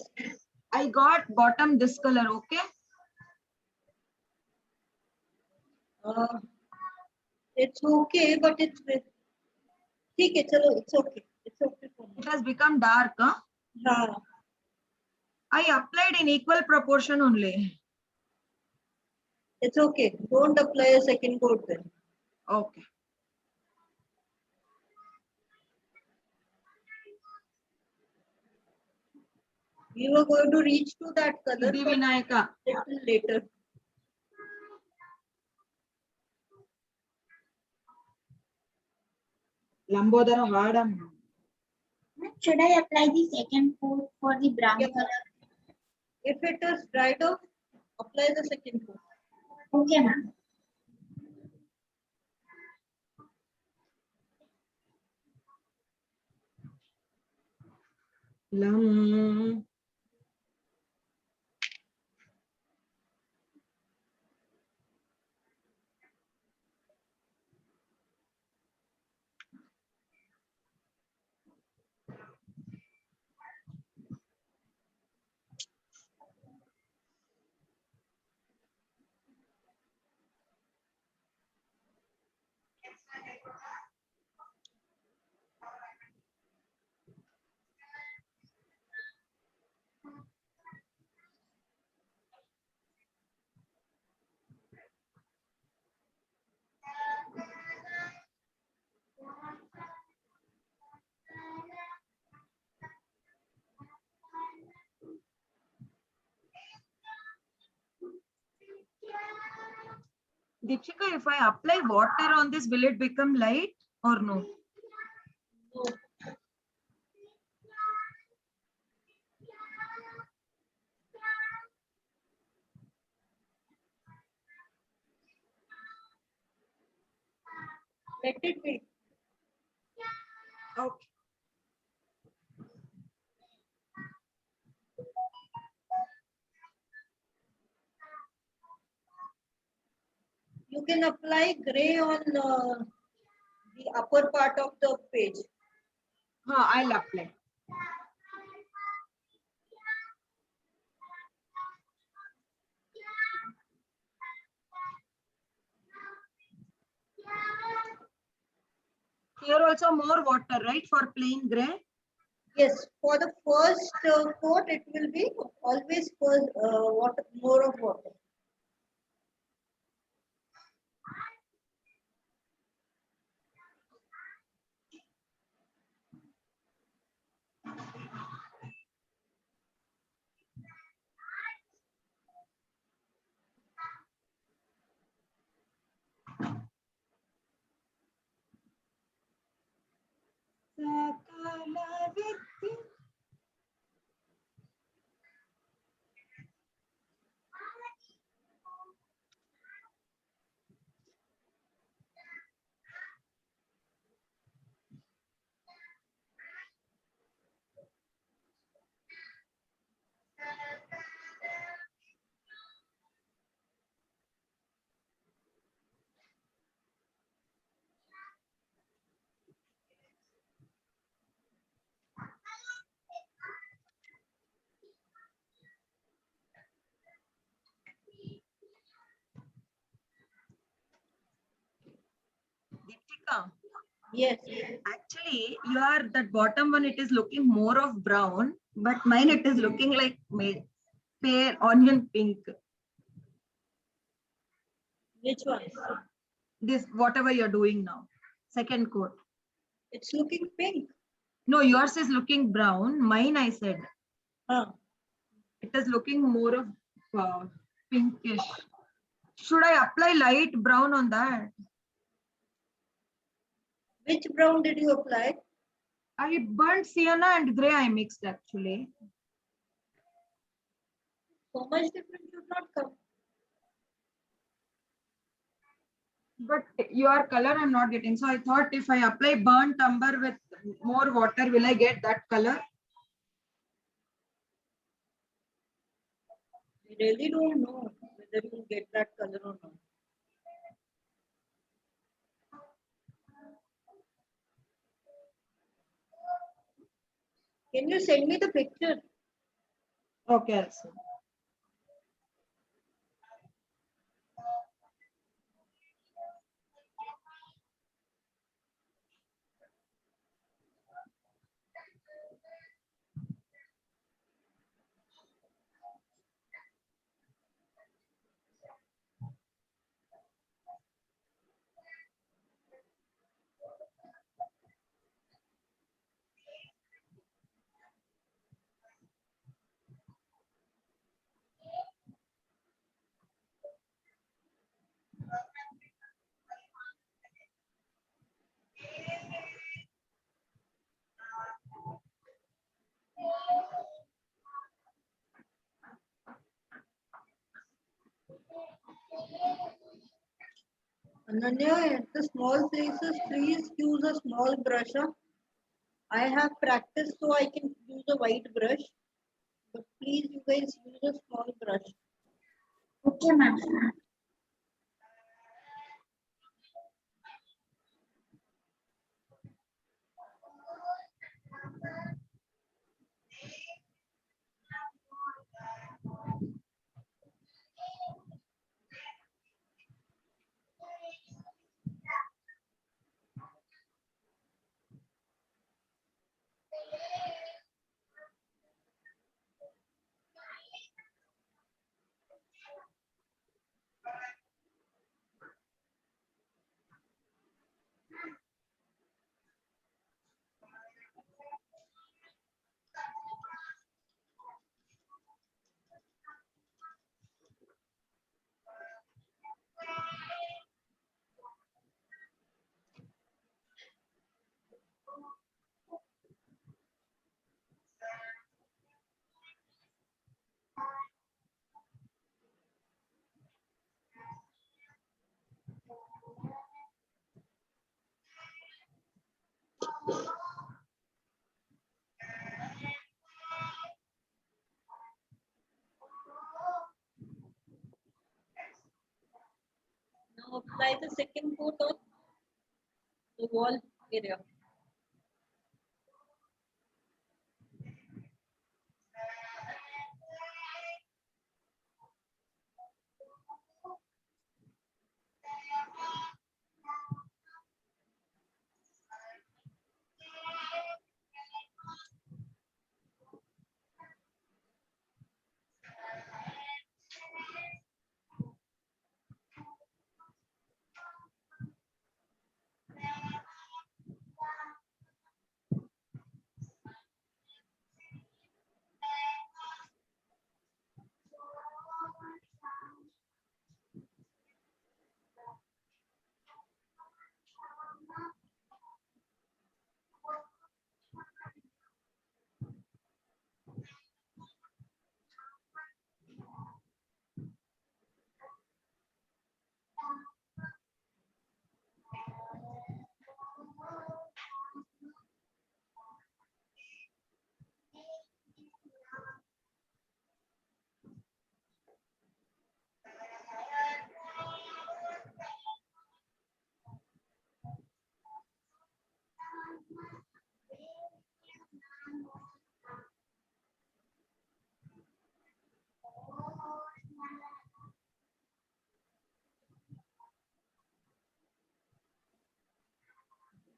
I got bottom this color, okay? It's okay, but it's with. ठीक है, चलो, it's okay. It's okay for me. It has become dark, huh? हाँ. I applied in equal proportion only. It's okay. Don't apply a second coat then. Okay. We were going to reach to that color Siddhi but Vinayaka. little later. Lambodara Vadam. Should I apply the second coat for the brown Yeah. color? If it is dried off, apply the second coat. Okay, ma'am. Lam. Deepshika, if I apply water on this, will it become light or no? No. Let it be. Okay. You can apply gray on the upper part of the page. I'll apply. Here also more water, right? For plain gray. Yes, for the first coat, it will be always first water, more of water. Deepshika, Yes. actually, that bottom one, it is looking more of brown, but mine it is looking like pale onion pink. Which one? This whatever you're doing now, second coat. It's looking pink. No, yours is looking brown. Mine, I said, Huh. it is looking more of pinkish. Should I apply light brown on that? Which brown did you apply? I burnt sienna and gray I mixed actually. So much difference should not come. But your color I'm not getting. So I thought if I apply burnt umber with more water, will I get that color? I really don't know whether you will get that color or not. Can you send me the picture? Okay, I'll see. Ananya, at the small places, please use a small brush. Huh? I have practiced so I can use a white brush. But please, you guys use a small brush. Okay, ma'am. Now apply the second coat on the wall area.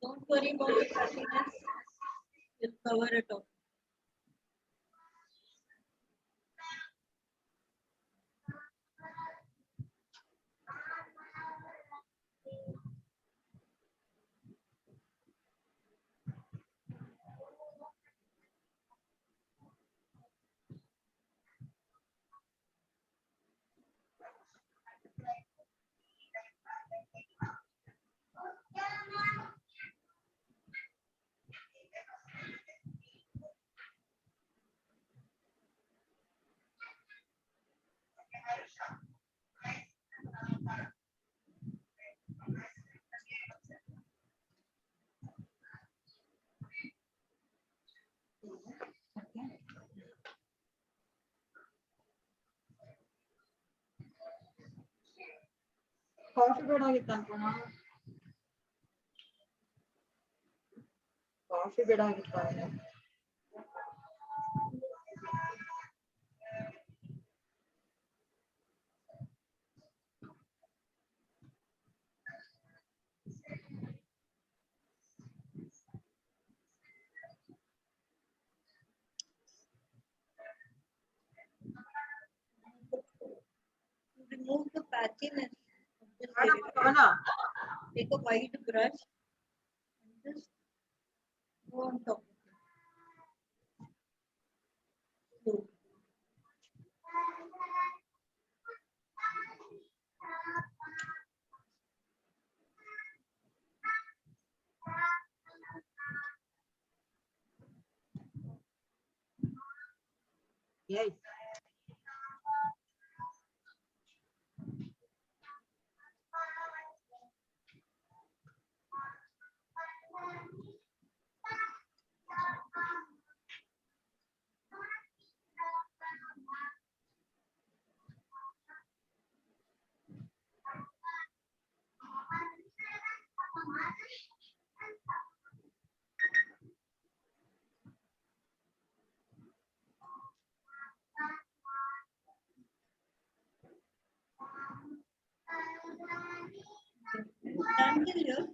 Don't worry about the patchiness. We'll cover it up. Coffee ಬೇಡ ಆಗಿತ್ತು ಅನ್ಕೋಣ coffee ಬೇಡ ಆಗಿತ್ತು To remove the patchiness of this ಅವನ area, take a white brush and just go on top of it. Slowly. Yes. Done till here.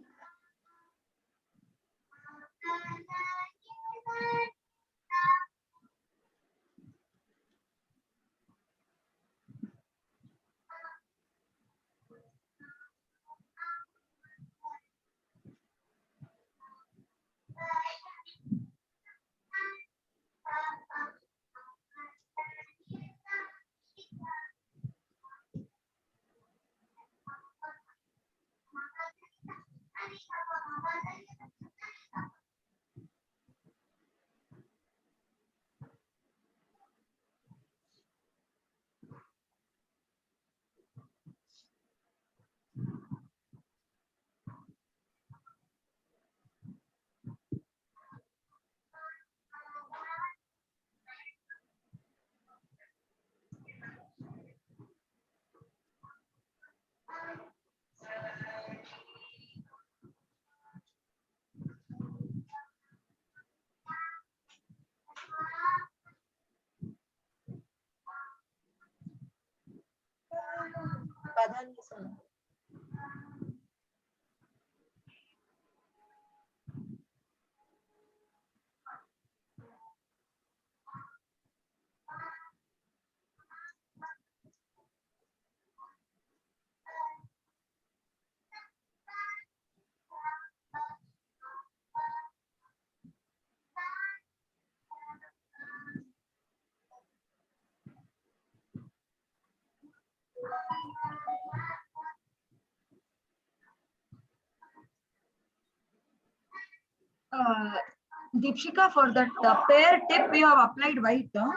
Deepshika, for that pair tip you have applied white. Huh?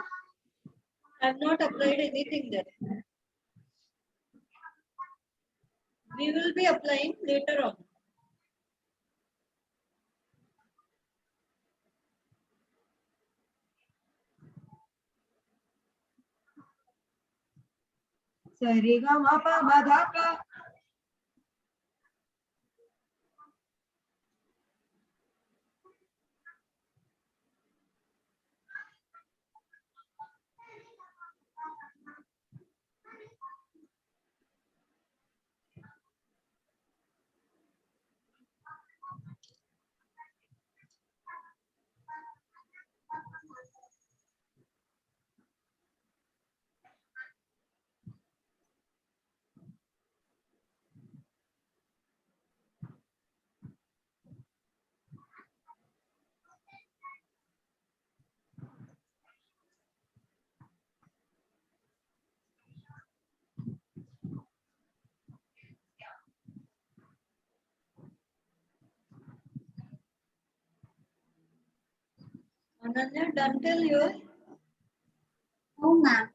I have not applied anything there. We will be applying later on. Sariga mapa madhapa. Ananya, done till here. Oh, ma'am.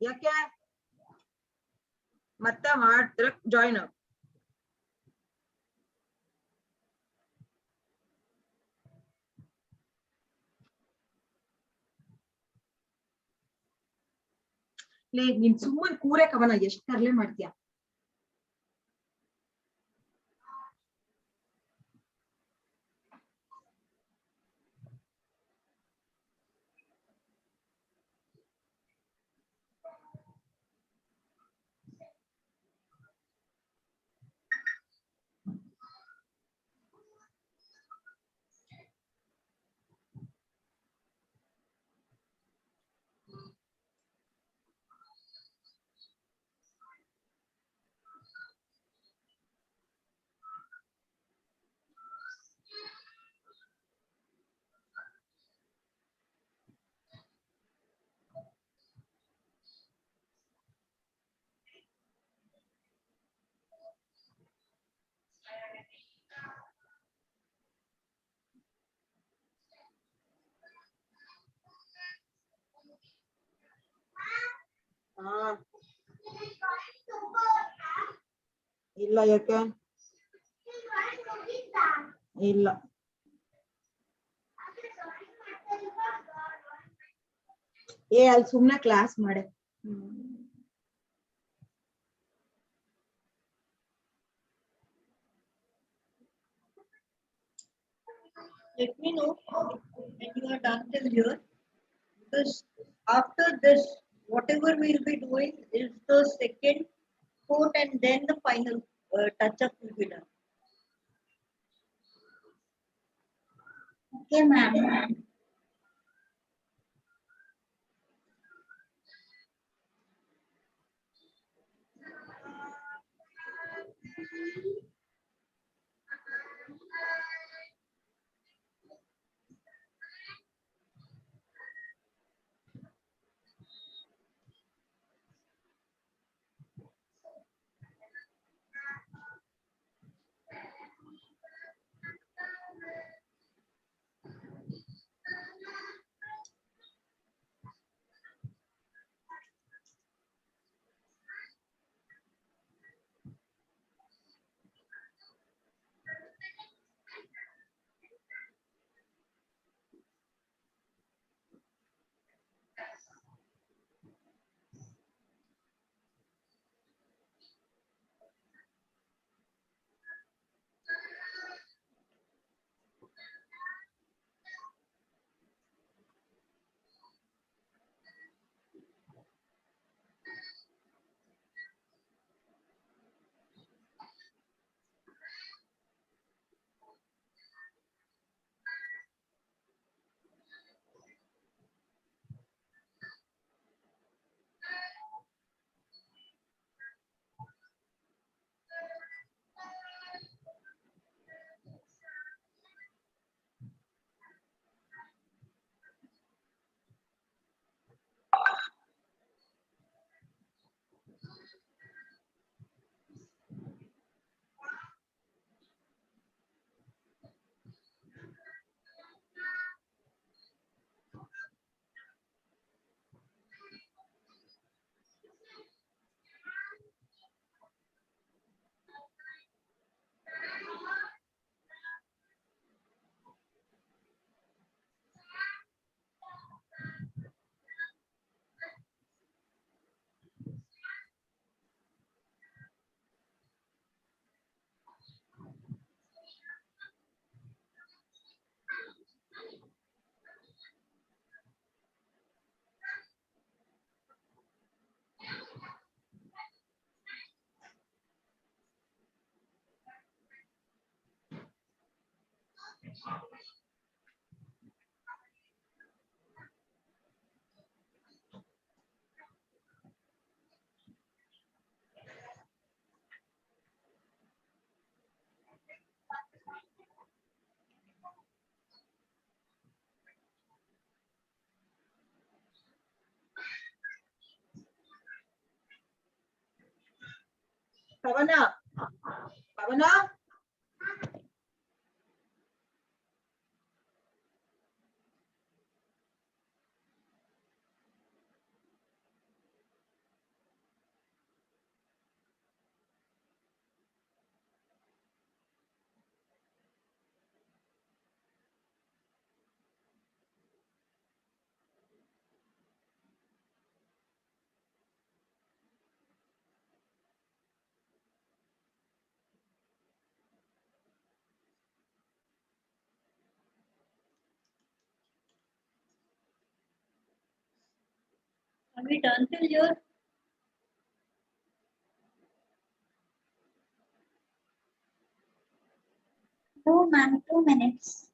ಯಾಕೆ ಮತ್ತೆ ಮಾಡ್ತಿರ join ನೀನ್ ಸುಮ್ಮನೆ ಕೂರೆ ಕವನ ಎಷ್ಟ್ ತರ್ಲೆ ಮಾಡ್ತೀಯ ಹಾ ಇಲ್ಲ ಯಾಕೆ ಇಲ್ಲ ಅಲ್ಲಿ ಸುಮ್ನೆ ಕ್ಲಾಸ್ ಮಾಡೆ Let me know when you are done till here, because after this, whatever we will be doing is the second coat and then the final touch up will be done. Okay, ma'am. Pavana Pavana Are we done till here? No, ma'am, 2 minutes.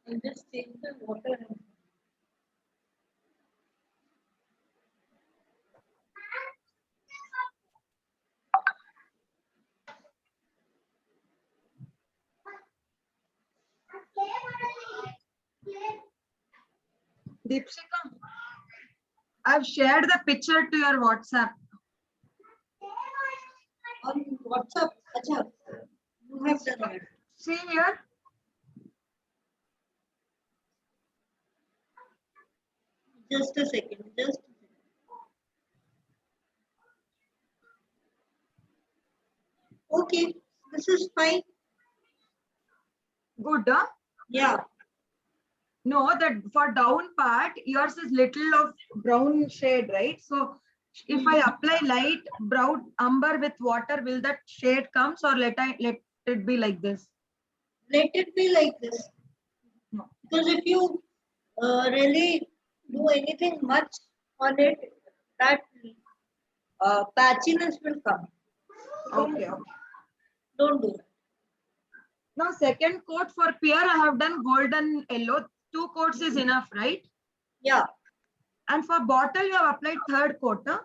I'll just take the water. Deepshika, I've shared the picture to your WhatsApp. On WhatsApp. Acha, you have done it. See here. Just a second. Just a second. Okay, this is fine. Good, huh? Yeah. No, that for down part, yours is little of brown shade, right? So if I apply light brown umber with water, will that shade comes or let it be like this? Let it be like this. No. Because if you really do anything much on it, that patchiness will come. Okay. Don't do that. Now second coat for pear, I have done golden yellow. 2 coats is enough, right? Yeah. And for bottle, you have applied third coat. Huh?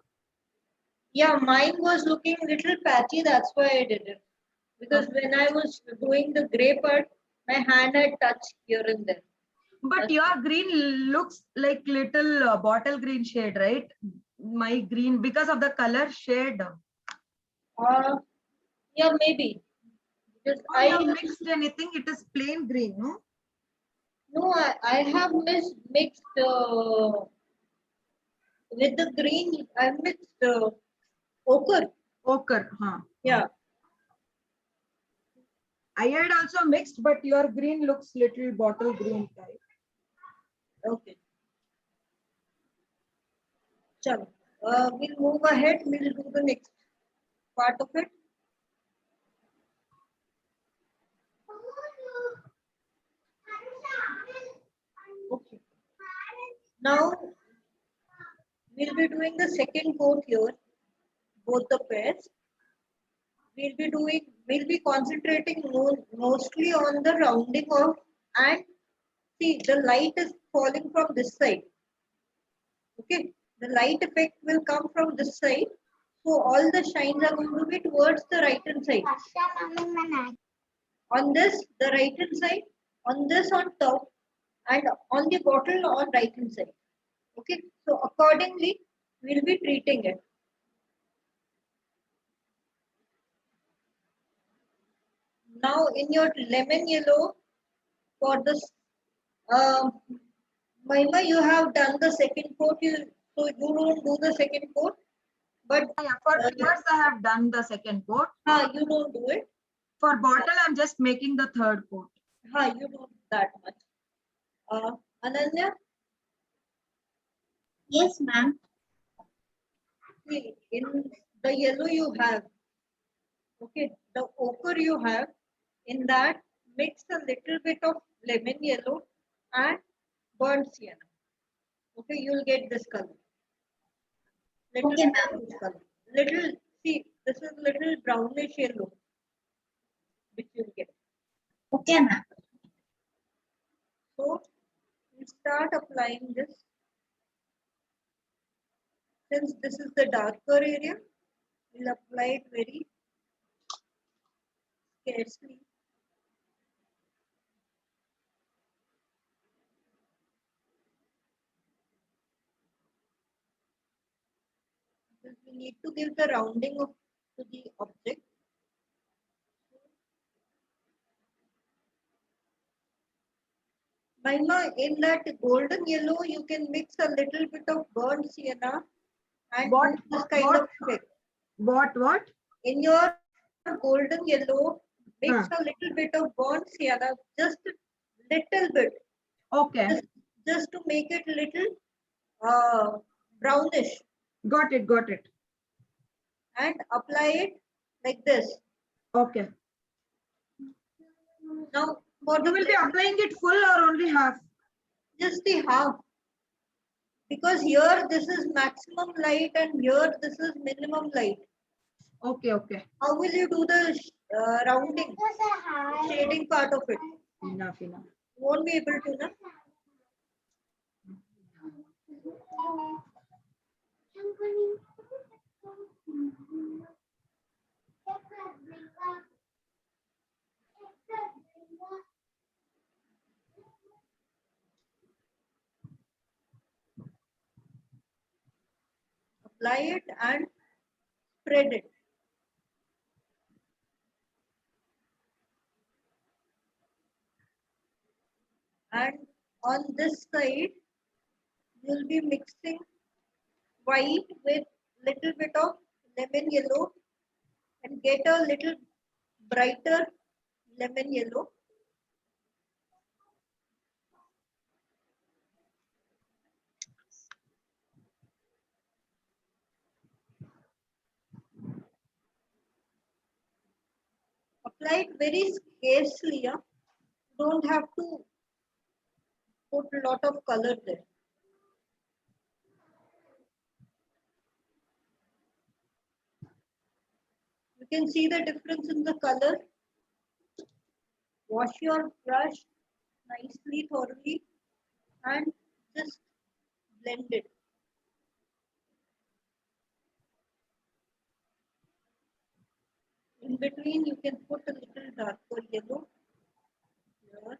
Yeah, mine was looking little patchy. That's why I did it. Because when I was doing the gray part, my hand had touched here and there. But That's your green looks like little bottle green shade, right? My green, because of the color shade. Yeah, maybe. Because Or you have mixed anything, it is plain green, no? no, I have mixed with the green. I mixed ochre. Ochre, huh? Yeah. I had also mixed, but your green looks little bottle green type. Okay. Chalo. We'll move ahead. We'll do the next part of it. Okay. Now we'll be doing the second coat here, both the pairs. We'll be concentrating mostly on the rounding of, and see the light is falling from this side. Okay, the light effect will come from this side. So all the shines are going to be towards the right hand side. On this, the right hand side, on this on top, and on the bottle on right hand side. Okay, so accordingly, we'll be treating it. Now in your lemon yellow, for this, Mahima, you have done the second coat, so you don't do the second coat, but Yeah, for pears, I have done the second coat. you don't do it. For bottle, I'm just making the third coat. You don't that much. Ananya? Yes, ma'am. See, in the yellow you have, okay, the ochre you have, in that mix a little bit of lemon yellow and burnt sienna. Okay, you'll get this color. Little Okay, bit ma'am. of this color. Little, see, this is little brownish yellow, which you'll get. Okay, ma'am. So, we start applying this. Since this is the darker area, we'll apply it very scarcely. Because we need to give the rounding to the object. Mahima, in that golden yellow, you can mix a little bit of burnt sienna and What? do this kind of effect. What? In your golden yellow, mix Huh. a little bit of burnt sienna, just a little bit, Okay, just to make it little brownish, got it. and apply it like this. Okay. Now, for You the will be applying it full or only half? just the half, because here this is maximum light and here this is minimum light. Okay. How will you do the rounding, shading part of it? Enough. You won't be able to, na? apply it and spread it. And on this side, you'll be mixing white with little bit of lemon yellow and get a little brighter lemon yellow. Apply it very scarcely. Yeah? Don't have to put a lot of color there. You can see the difference in the color. Wash your brush nicely, thoroughly, and just blend it. In between, you can put a little darker yellow here.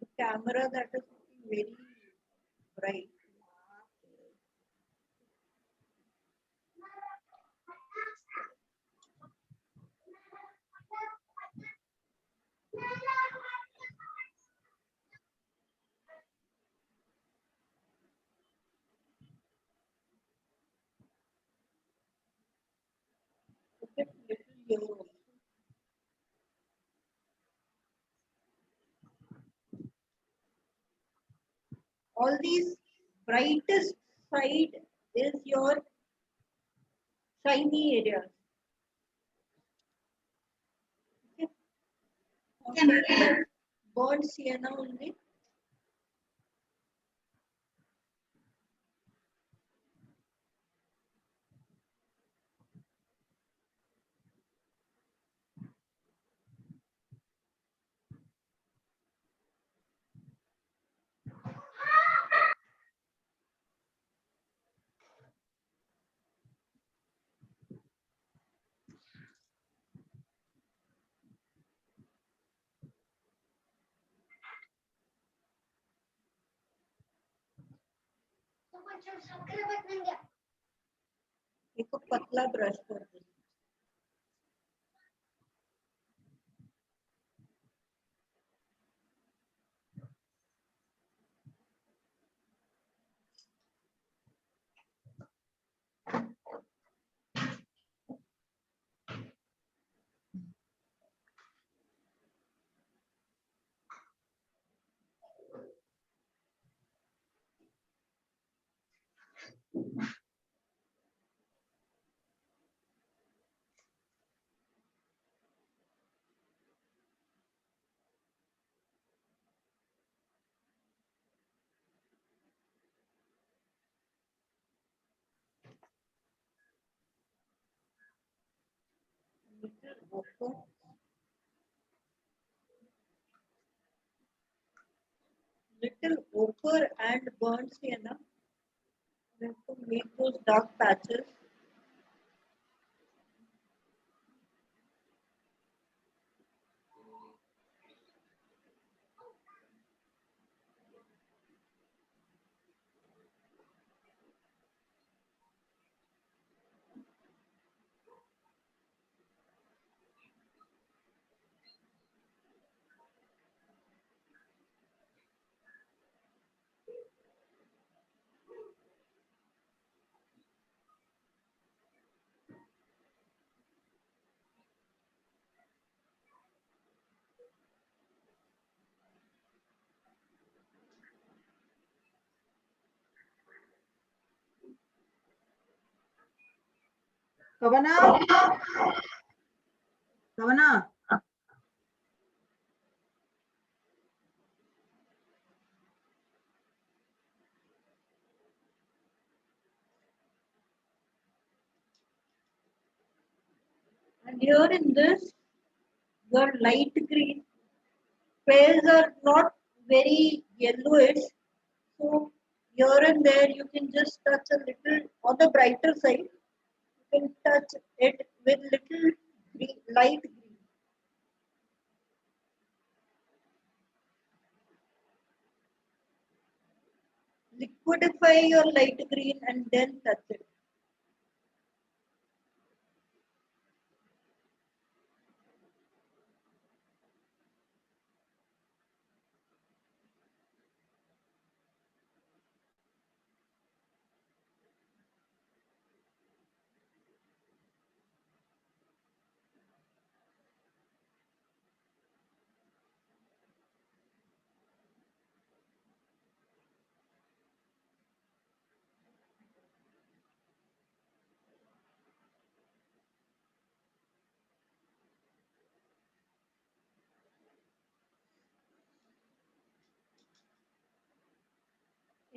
The camera that is looking very bright. Put it little yellow. All these brightest side is your shiny areas. Okay. Burnt sienna only. एक पतला brush कर दो. Little ochre. Little ochre and burnt sienna. We have to make those dark patches. Kavana? Kavana? And here in this, your light green pairs are not very yellowish, so here and there you can just touch a little on the brighter side. You can touch it with little green, light green. Liquidify your light green and then touch it.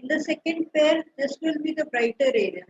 In the second pair, this will be the brighter area.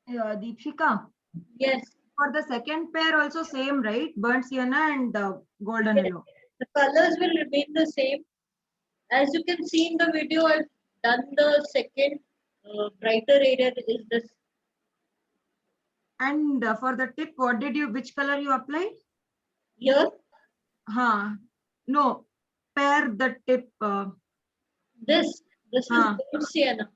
Deepshika, Yes, for the second pair also same, right? Burnt sienna and golden yes. yellow. The colors will remain the same. As you can see in the video, I've done the second brighter area is this. And for the tip, which color you applied? Here, No, pair the tip. this is Huh. burnt sienna.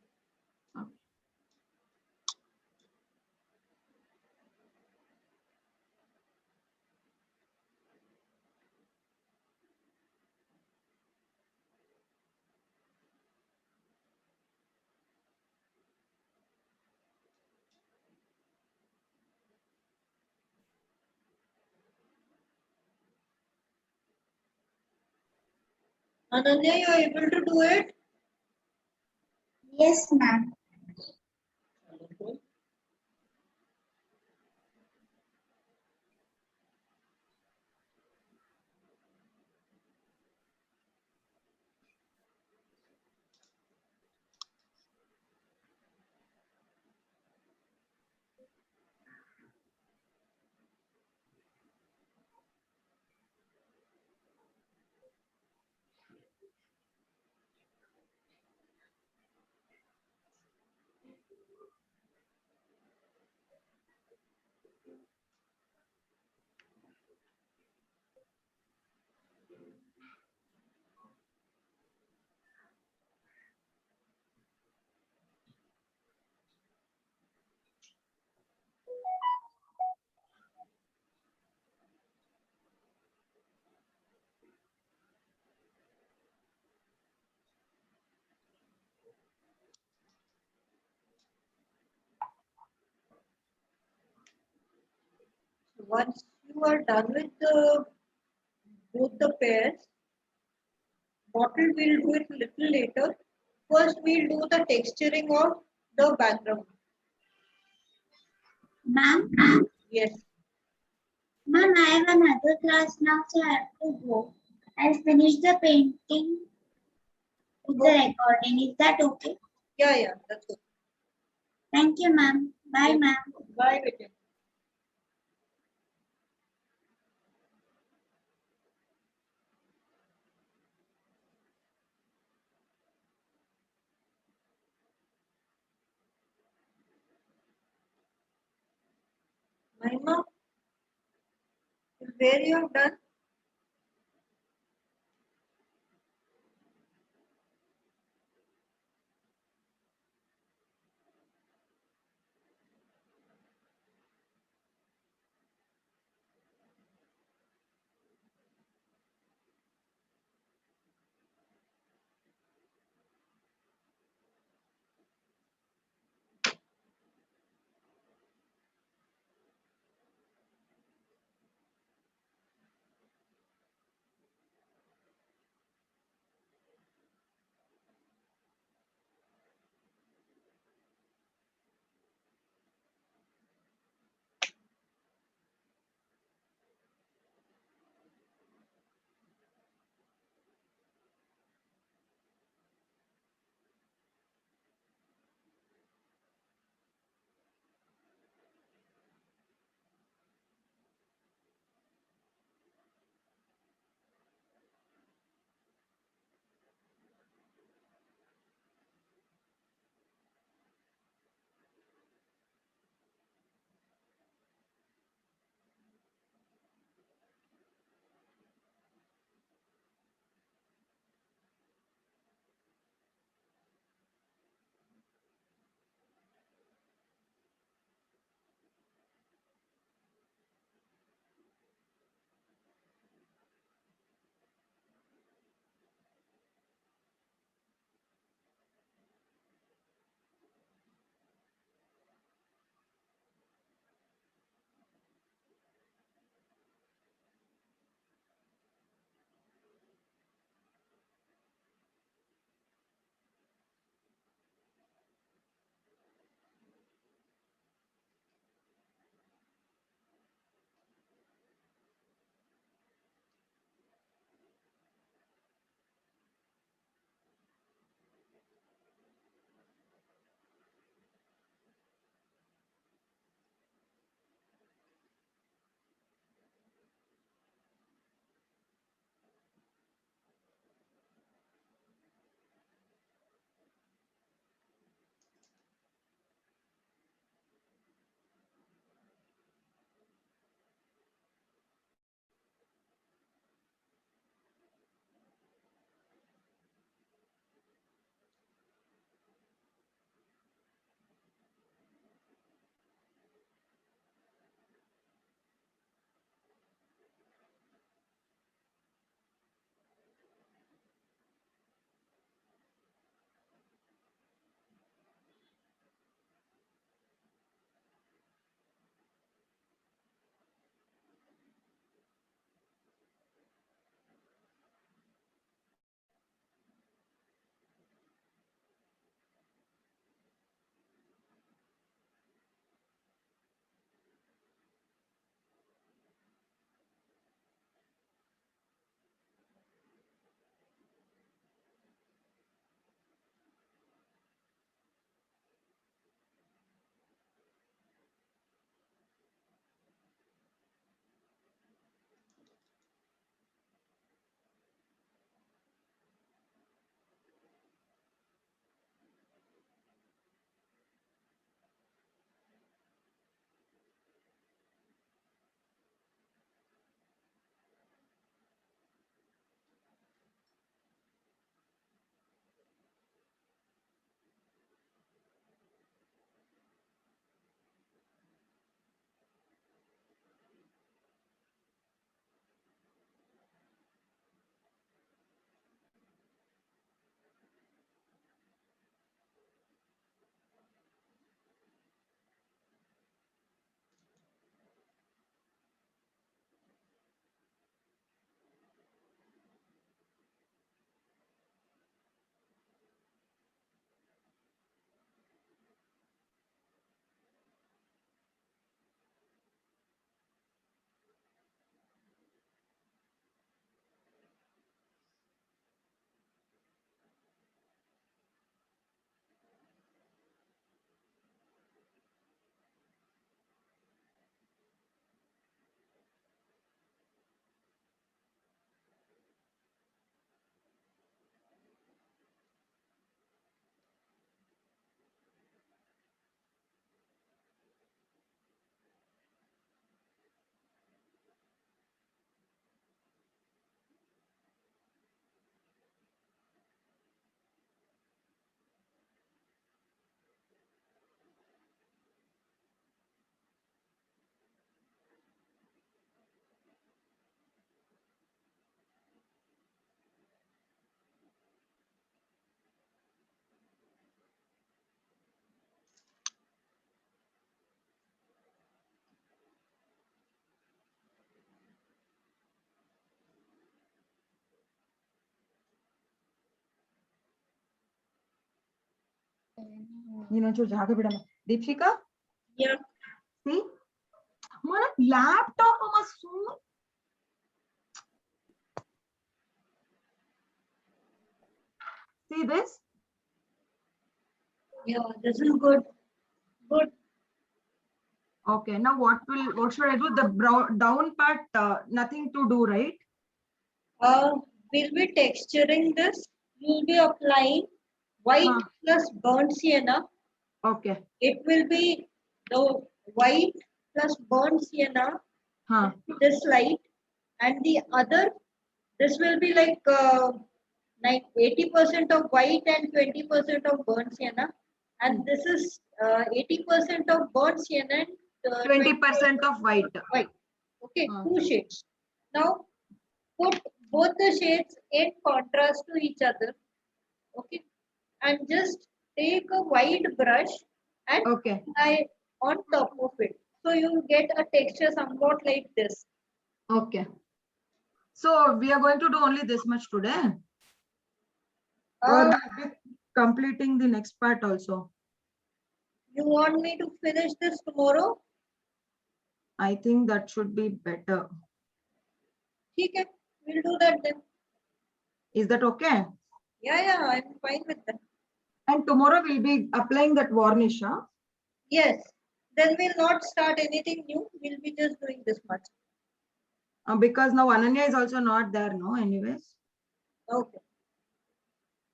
Ananya, you are able to do it? Yes, ma'am. once you are done with both the pairs, bottle we'll do it little later. First, we'll do the texturing of the background. Ma'am, Yes. ma'am, I have another class now, so I have to go. I'll finish the painting with the recording. Is that okay? Yeah, that's good. Thank you, ma'am. Bye, ma'am. Bye, Vijay. Mahima, where you have done? ನೀನೊಂಚೂರು ಜಾಗ ಬಿಡಮ್ಮ. ದೀಕ್ಷಿಕಾ, Yeah. see? మన laptop అమ్మ see this? Yeah, this is good. Good. Okay, now what should I do? The brown down part, nothing to do, right? We'll be texturing this. You'll be applying white plus burnt sienna. Okay. It will be the white plus burnt sienna, this light, and the other, this will be like 80% of white and 20% of burnt sienna. And this is 80% of burnt sienna and 20% of white. White. Okay, 2 shades. Now put both the shades in contrast to each other. Okay, and just take a wide brush and apply on top of it. So you get a texture somewhat like this. Okay. So we are going to do only this much today? Or we'll be completing the next part also? You want me to finish this tomorrow? I think that should be better. Okay, we'll do that then. Is that okay? Yeah, I'm fine with that. And tomorrow we'll be applying that varnish, huh? Yes, then we'll not start anything new. We'll be just doing this much. Because now Ananya is also not there, no, anyways. Okay.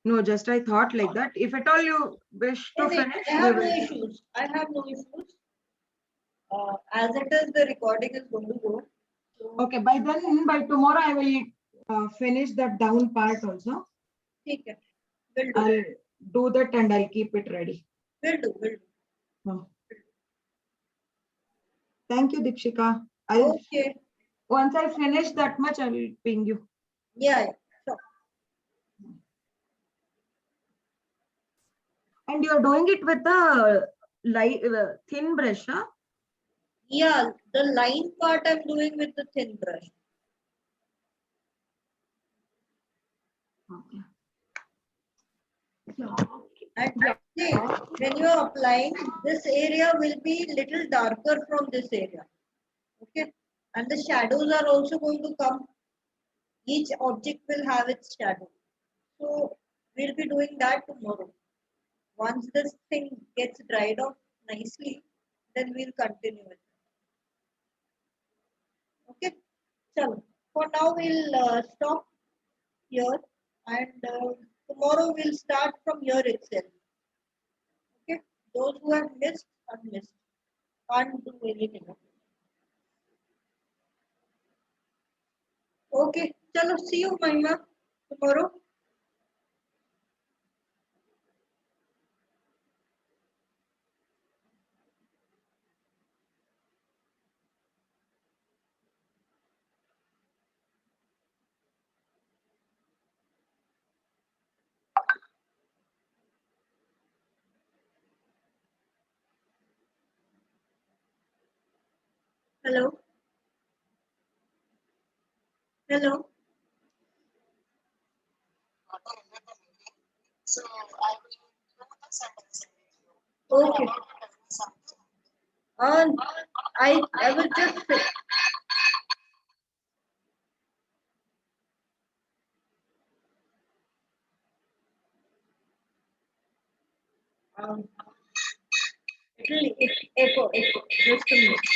No, just I thought like that. If at all you wish to finish, I have no issues. I have no issues. As it is, the recording is going to go. So okay, by tomorrow I will finish that down part also. Okay. Will do. I'll do that and I'll keep it ready. Will do. Thank you, Deepshika. Okay. Once I finish that much, I will ping you. Yeah, sure. And you're doing it with the light, thin brush, huh? Yeah, the line part I'm doing with the thin brush. Okay. And see, when you're applying, this area will be little darker from this area. Okay. And the shadows are also going to come. Each object will have its shadow. So we'll be doing that tomorrow. Once this thing gets dried off nicely, then we'll continue with it. Okay. So for now we'll stop here, and tomorrow we'll start from here itself. Okay. Those who have missed have missed. Can't do anything. Okay. Chalo, see you, Mahima, tomorrow. Hello. Hello. So I will do the sentence. Okay. I will just say. It'll echo. Just a minute.